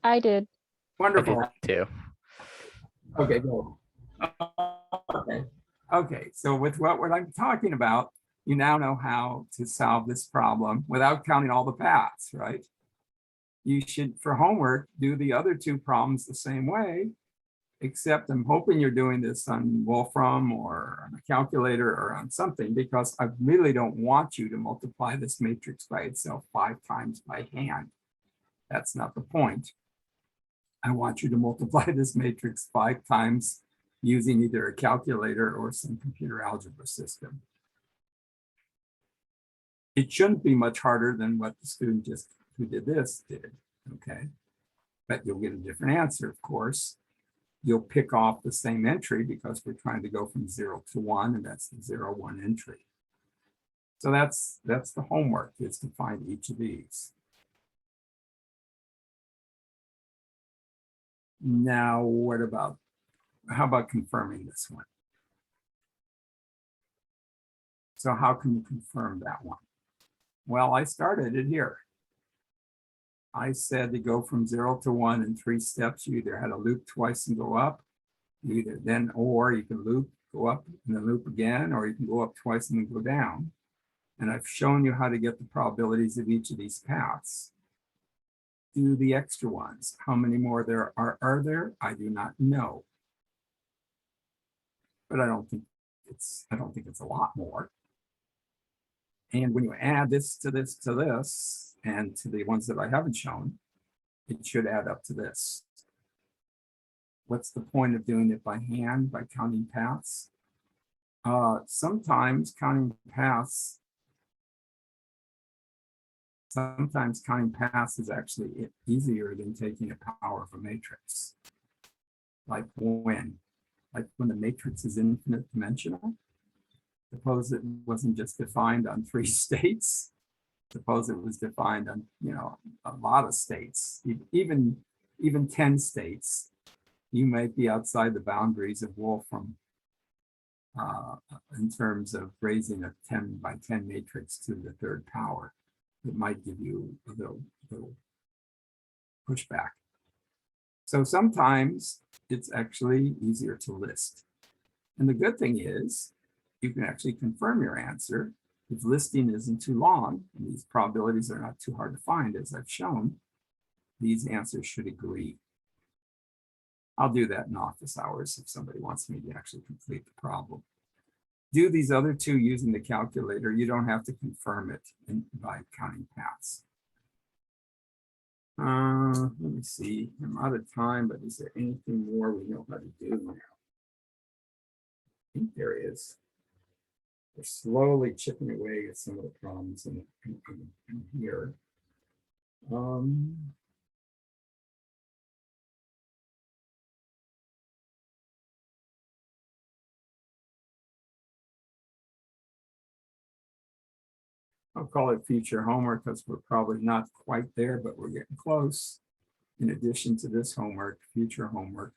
I did. I Wonderful. did too. Okay, go. Okay. Okay, so with what I'm talking about, you now know how to solve this problem without counting all the paths, right? You should, for homework, do the other two problems the same way, except I'm hoping you're doing this on Wolfram or on a calculator or on something, because I really don't want you to multiply this matrix by itself 5 times by hand. That's not the point. I want you to multiply this matrix 5 times using either a calculator or some computer algebra system. It shouldn't be much harder than what the student just who did this did, okay? But you'll get a different answer, of course. You'll pick off the same entry because we're trying to go from 0 to 1, and that's the 0, 1 entry. So that's the homework, is to find each of these. Now, how about confirming this one? So how can you confirm that one? Well, I started it here. I said to go from 0 to 1 in 3 steps. You either had to loop twice and go up, or you can loop, go up and then loop again, or you can go up twice and then go down. And I've shown you how to get the probabilities of each of these paths. Do the extra ones. How many more there are there? I do not know. But I don't think it's a lot more. And when you add this to this to this, and to the ones that I haven't shown, it should add up to this. What's the point of doing it by hand, by counting paths? Sometimes counting paths is actually easier than taking the power of a matrix. Like when the matrix is infinite dimensional. Suppose it wasn't just defined on 3 states. Suppose it was defined on, a lot of states, even 10 states, you might be outside the boundaries of Wolfram in terms of raising a 10 by 10 matrix to the third power. It might give you a little pushback. So sometimes it's actually easier to list. And the good thing is you can actually confirm your answer if listing isn't too long, and these probabilities are not too hard to find, as I've shown. These answers should agree. I'll do that in office hours if somebody wants me to actually complete the problem. Do these other two using the calculator. You don't have to confirm it by counting paths. Let me see. I'm out of time, but is there anything more we know how to do now? I think there is. We're slowly chipping away at some of the problems in here. I'll call it future homework because we're probably not quite there, but we're getting close. In addition to this homework, future homework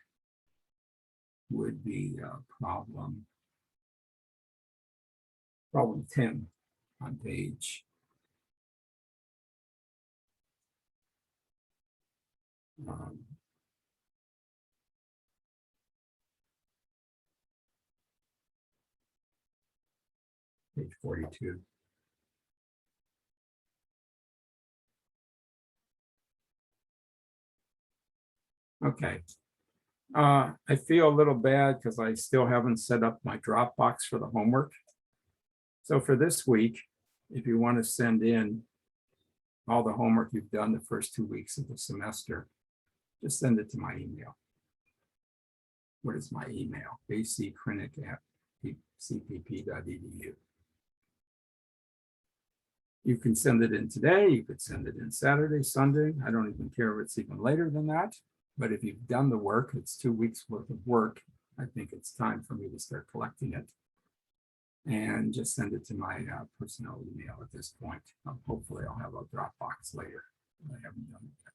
would be problem 10 on page page 42. Okay. I feel a little bad because I still haven't set up my Dropbox for the homework. So for this week, if you want to send in all the homework you've done the first 2 weeks of the semester, just send it to my email. What is my email? ackrinick@cpp.edu. You can send it in today. You could send it in Saturday, Sunday. I don't even care if it's even later than that. But if you've done the work, it's 2 weeks worth of work. I think it's time for me to start collecting it. And just send it to my personal email at this point. Hopefully I'll have a Dropbox later. I haven't done it yet.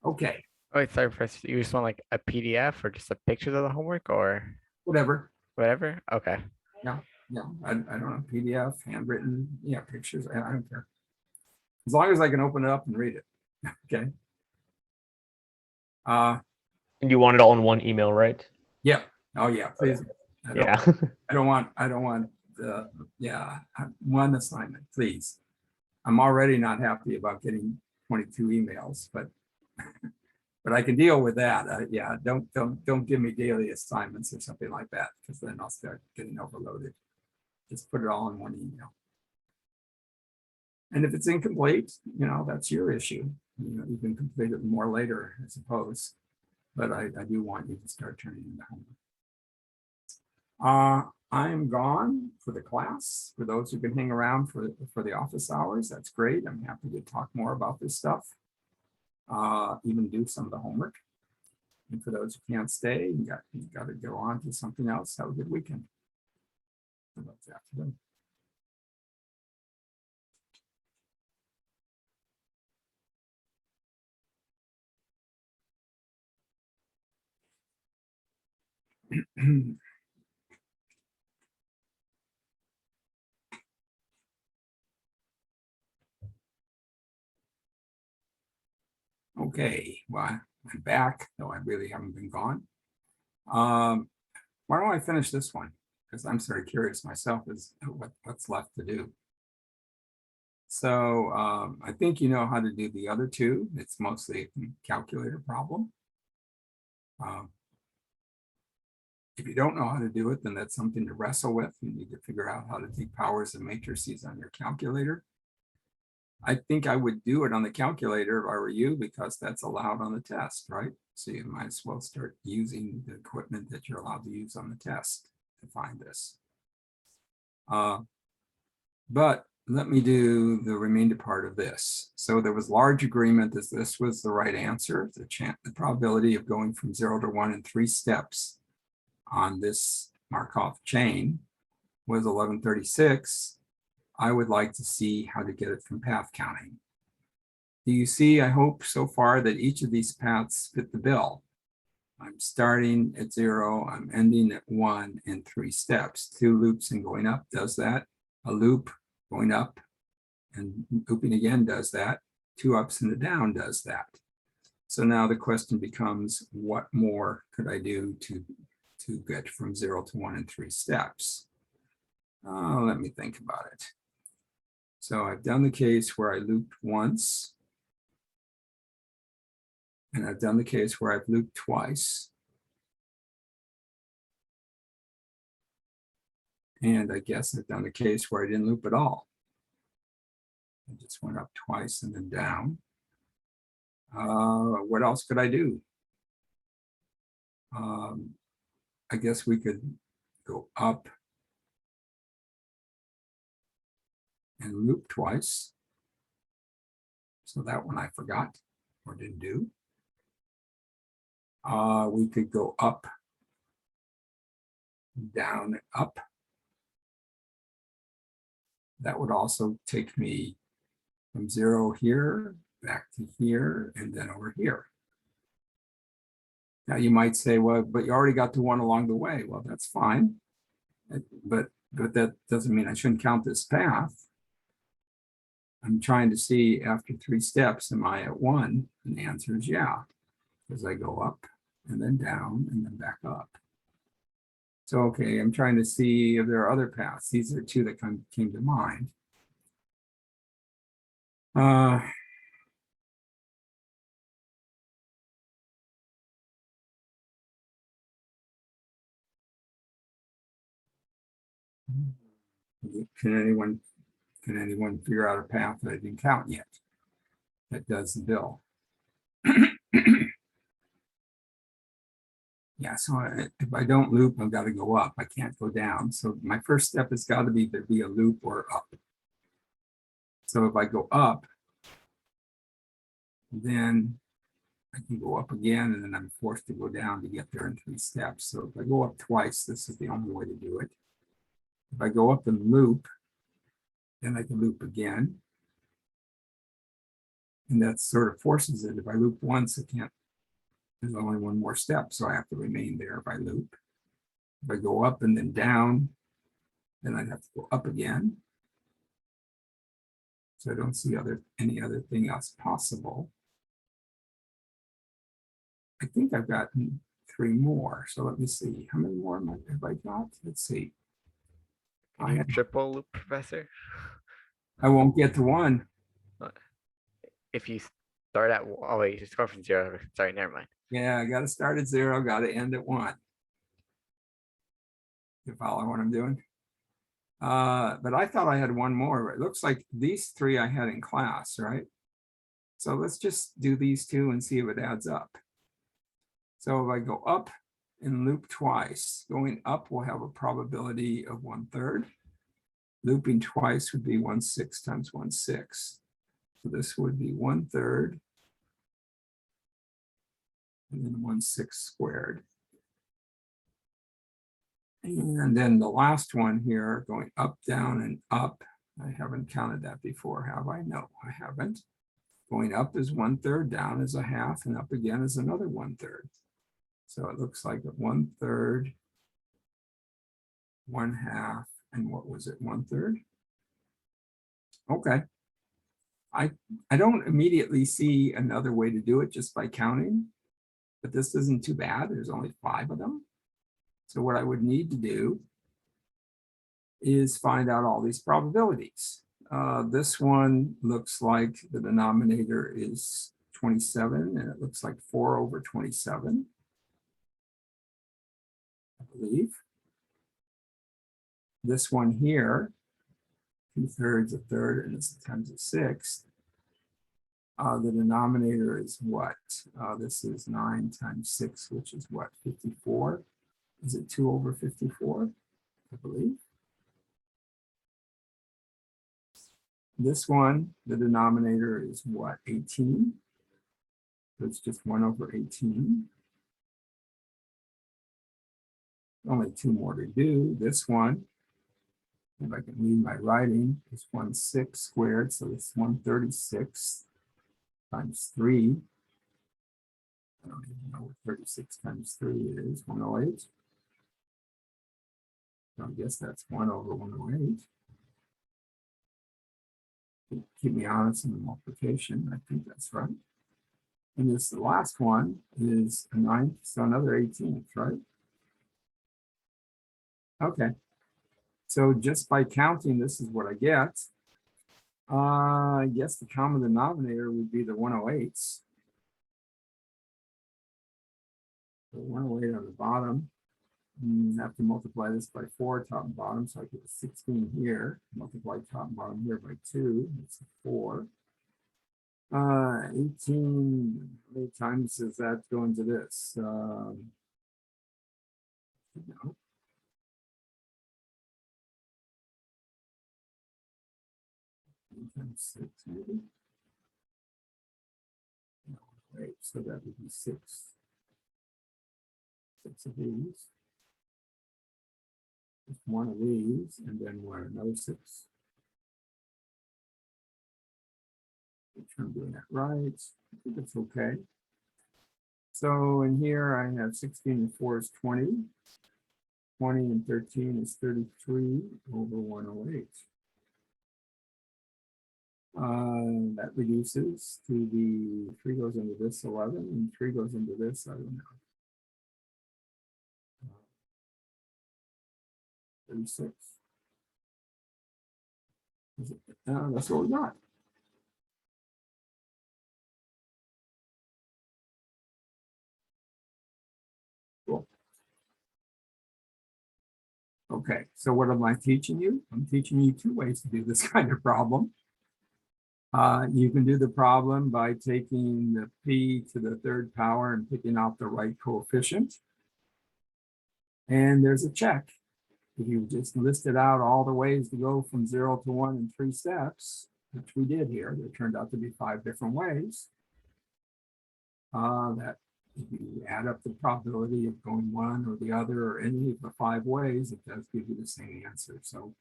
Okay, Oh, wait, sorry, first, you just want like a PDF or just a pictures of the homework or whatever. whatever? Okay. Yeah, I don't know, PDF, handwritten, yeah, pictures, I don't care. As long as I can open it up and read it, okay? And you want it all in one email, right? Yeah, oh yeah, please. Yeah. I don't want one assignment, please. I'm already not happy about getting 22 emails, but I can deal with that. Yeah, don't give me daily assignments or something like that, because then I'll start getting overloaded. Just put it all in one email. And if it's incomplete, that's your issue. You can complete it more later, I suppose. But I do want you to start turning in the homework. I'm gone for the class. For those who can hang around for the office hours, that's great. I'm happy to talk more about this stuff. Even do some of the homework. And for those who can't stay, you got to go on to something else. Have a good weekend. Okay, well, I'm back, though I really haven't been gone. Why don't I finish this one? Because I'm sort of curious myself as to what's left to do. So I think you know how to do the other two. It's mostly a calculator problem. If you don't know how to do it, then that's something to wrestle with. You need to figure out how to take powers and matrices on your calculator. I think I would do it on the calculator if I were you, because that's allowed on the test, right? So you might as well start using the equipment that you're allowed to use on the test to find this. But let me do the remainder part of this. So there was large agreement that this was the right answer. The probability of going from 0 to 1 in 3 steps on this Markov chain was 1136. I would like to see how to get it from path counting. Do you see, I hope so far, that each of these paths fit the bill? I'm starting at 0, I'm ending at 1 in 3 steps. 2 loops and going up does that. A loop going up and looping again does that. 2 ups and a down does that. So now the question becomes, what more could I do to get from 0 to 1 in 3 steps? Let me think about it. So I've done the case where I looped once. And I've done the case where I've looped twice. And I guess I've done the case where I didn't loop at all. I just went up twice and then down. What else could I do? I guess we could go up and loop twice. So that one I forgot or didn't do. We could go up, down, up. That would also take me from 0 here, back to here, and then over here. Now you might say, well, but you already got to 1 along the way. Well, that's fine. But that doesn't mean I shouldn't count this path. I'm trying to see after 3 steps, am I at 1? And the answer is yeah, because I go up and then down and then back up. So, okay, I'm trying to see if there are other paths. These are 2 that came to mind. Can anyone figure out a path that I didn't count yet that does the bill? Yeah, so if I don't loop, I've got to go up. I can't go down. So my first step has got to be to be a loop or up. So if I go up, then I can go up again, and then I'm forced to go down to get there in 3 steps. So if I go up twice, this is the only way to do it. If I go up and loop, then I can loop again. And that sort of forces it. If I loop once, I can't. There's only 1 more step, so I have to remain there if I loop. If I go up and then down, then I'd have to go up again. So I don't see any other thing else possible. I think I've gotten 3 more. So let me see. How many more have I got? Let's see. I have, Triple loop, Professor. I won't get to 1. If you start at, oh wait, you just go from 0. Sorry, never mind. Yeah, I got to start at 0, got to end at 1. You follow what I'm doing? But I thought I had 1 more. It looks like these 3 I had in class, right? So let's just do these 2 and see if it adds up. So if I go up and loop twice, going up will have a probability of 1/3. Looping twice would be 1/6 times 1/6. So this would be 1/3. And then 1/6 squared. And then the last one here, going up, down, and up. I haven't counted that before, have I? No, I haven't. Going up is 1/3, down is 1/2, and up again is another 1/3. So it looks like 1/3, 1/2, and what was it, 1/3? Okay. I don't immediately see another way to do it just by counting, but this isn't too bad. There's only 5 of them. So what I would need to do is find out all these probabilities. This one looks like the denominator is 27, and it looks like 4/27, I believe. This one here, 2/3, 1/3, and it's times a 6th. The denominator is what? This is 9 times 6, which is what, 54? Is it 2/54? I believe. This one, the denominator is what, 18? So it's just 1/18. Only 2 more to do. This one if I can read my writing, is 1/6 squared, so it's 1/36 times 3. I don't even know what 36 times 3 is, 108. So I guess that's 1/108. Keep me honest in the multiplication. I think that's right. And this the last one is a 9th, so another 18th, right? Okay. So just by counting, this is what I get. I guess the common denominator would be the 108s. So 108 on the bottom. Have to multiply this by 4 top and bottom, so I get a 16 here. Multiply top and bottom here by 2. It's a 4. 18. How many times does that go into this? No. 8 times 6, maybe. No, wait. So that would be 6. 6 of these. Just 1 of these, and then what? Another 6. Make sure I'm doing that right. I think it's okay. So in here I have 16 and 4 is 20. 20 and 13 is 33 over 108. That reduces to the 3 goes into this 11 and 3 goes into this, I don't know. 36. That's what we got. Cool. Okay, so what am I teaching you? I'm teaching you 2 ways to do this kind of problem. You can do the problem by taking the p to the 3rd power and picking out the right coefficient. And there's a check. If you just listed out all the ways to go from 0 to 1 in 3 steps, which we did here, there turned out to be 5 different ways. That if you add up the probability of going one or the other or any of the 5 ways, it does give you the same answer. So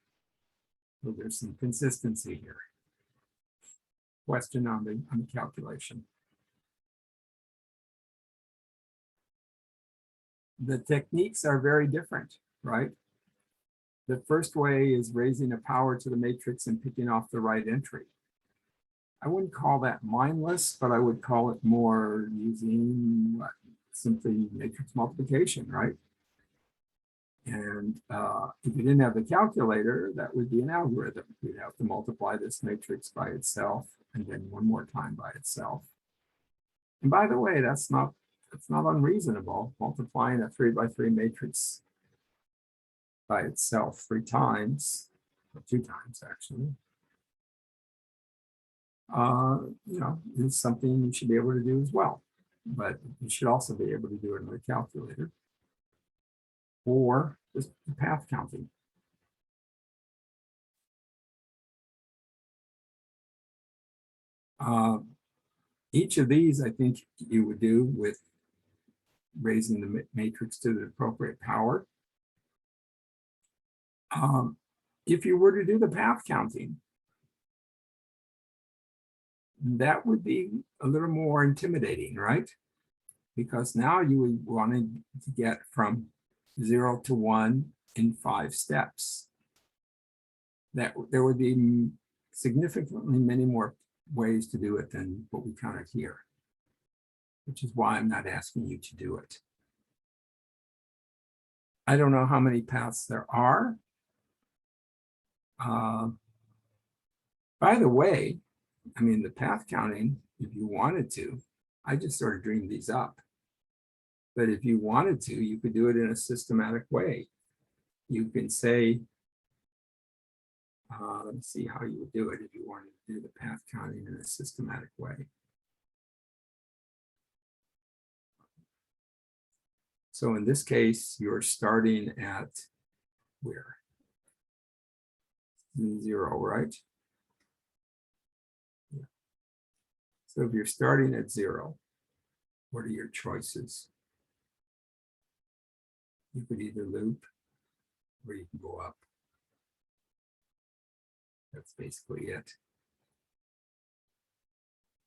there's some consistency here. Question on the calculation. The techniques are very different, right? The first way is raising a power to the matrix and picking off the right entry. I wouldn't call that mindless, but I would call it more using simply matrix multiplication, right? And if you didn't have the calculator, that would be an algorithm. You'd have to multiply this matrix by itself and then one more time by itself. And by the way, that's not unreasonable. Multiplying a 3 by 3 matrix by itself 3 times, or 2 times actually, is something you should be able to do as well. But you should also be able to do it in a calculator or just path counting. Each of these, I think you would do with raising the matrix to the appropriate power. If you were to do the path counting, that would be a little more intimidating, right? Because now you would want to get from 0 to 1 in 5 steps. That there would be significantly many more ways to do it than what we counted here, which is why I'm not asking you to do it. I don't know how many paths there are. By the way, I mean, the path counting, if you wanted to, I just sort of dreamed these up. But if you wanted to, you could do it in a systematic way. You can say, let's see how you would do it if you wanted to do the path counting in a systematic way. So in this case, you're starting at where? 0, right? Yeah. So if you're starting at 0, what are your choices? You could either loop or you can go up. That's basically it.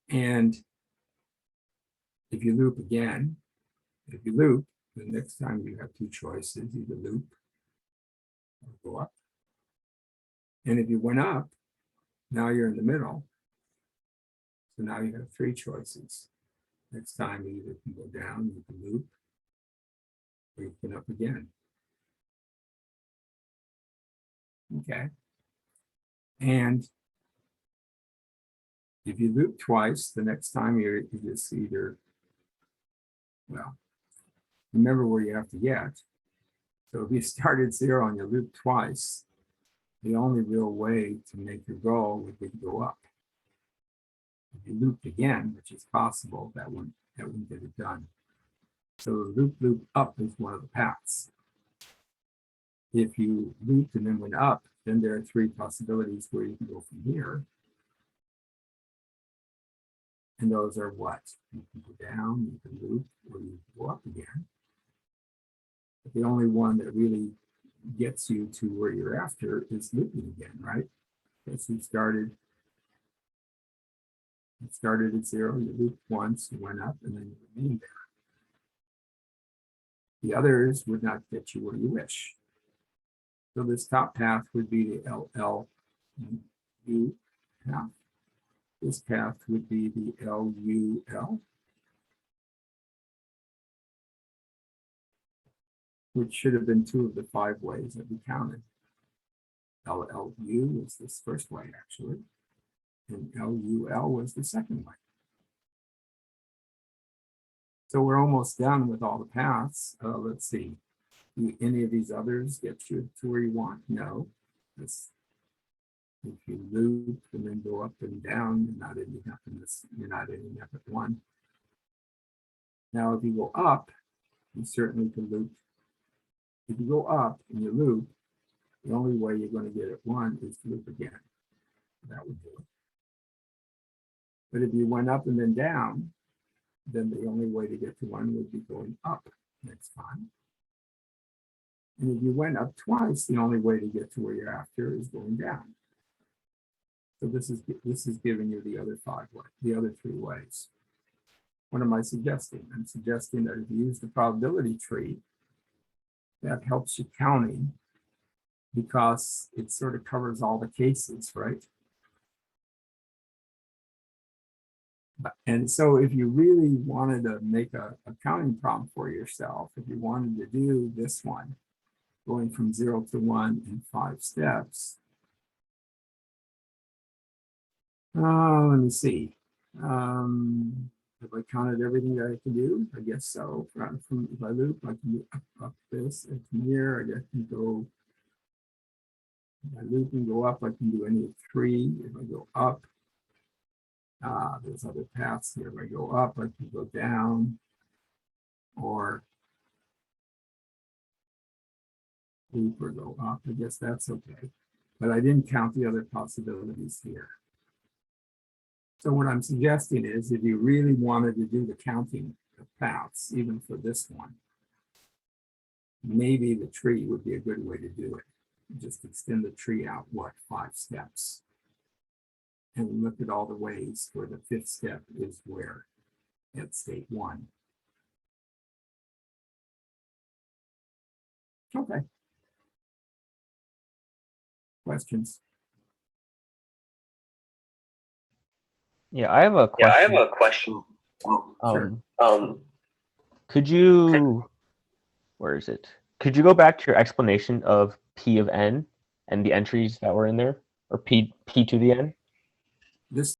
And if you loop again, if you loop, the next time you have two choices, either loop or go up. And if you went up, now you're in the middle. So now you have three choices. Next time you either can go down, you can loop, or you can up again. Okay. And if you loop twice, the next time you just either, well, remember where you have to get. So if you start at 0 and you loop twice, the only real way to make your goal would be to go up. If you looped again, which is possible, that wouldn't get it done. So the loop up is one of the paths. If you looped and then went up, then there are three possibilities where you can go from here. And those are what? You can go down, you can loop, or you can go up again. But the only one that really gets you to where you're after is looping again, right? Because you started at 0, you looped once, you went up, and then you remained there. The others would not get you where you wish. So this top path would be the LLU path. This path would be the LUL, which should have been 2 of the 5 ways that we counted. LLU was this first way, actually, and LUL was the second way. So we're almost done with all the paths. Let's see. Do any of these others get you to where you want? No. If you loop and then go up and down, you're not ending up in this, you're not ending up at 1. Now, if you go up, you certainly can loop. If you go up and you loop, the only way you're going to get at 1 is to loop again. That would do it. But if you went up and then down, then the only way to get to 1 would be going up next time. And if you went up twice, the only way to get to where you're after is going down. So this is giving you the other 5 ways, the other 3 ways. What am I suggesting? I'm suggesting that if you use the probability tree, that helps you counting because it sort of covers all the cases, right? And so if you really wanted to make a counting problem for yourself, if you wanted to do this one, going from 0 to 1 in 5 steps, let me see. Have I counted everything that I can do? I guess so. From if I loop, I can do up this, and from here, I can go. If I loop and go up, I can do any of 3. If I go up, there's other paths here. If I go up, I can go down, or loop or go up. I guess that's okay. But I didn't count the other possibilities here. So what I'm suggesting is if you really wanted to do the counting of paths, even for this one, maybe the tree would be a good way to do it. Just extend the tree out, 5 steps. And look at all the ways where the 5th step is where at state 1. Okay. Questions? Yeah, I have a question. Sure. Could you, where is it? Could you go back to your explanation of P of n and the entries that were in there, or P to the n? This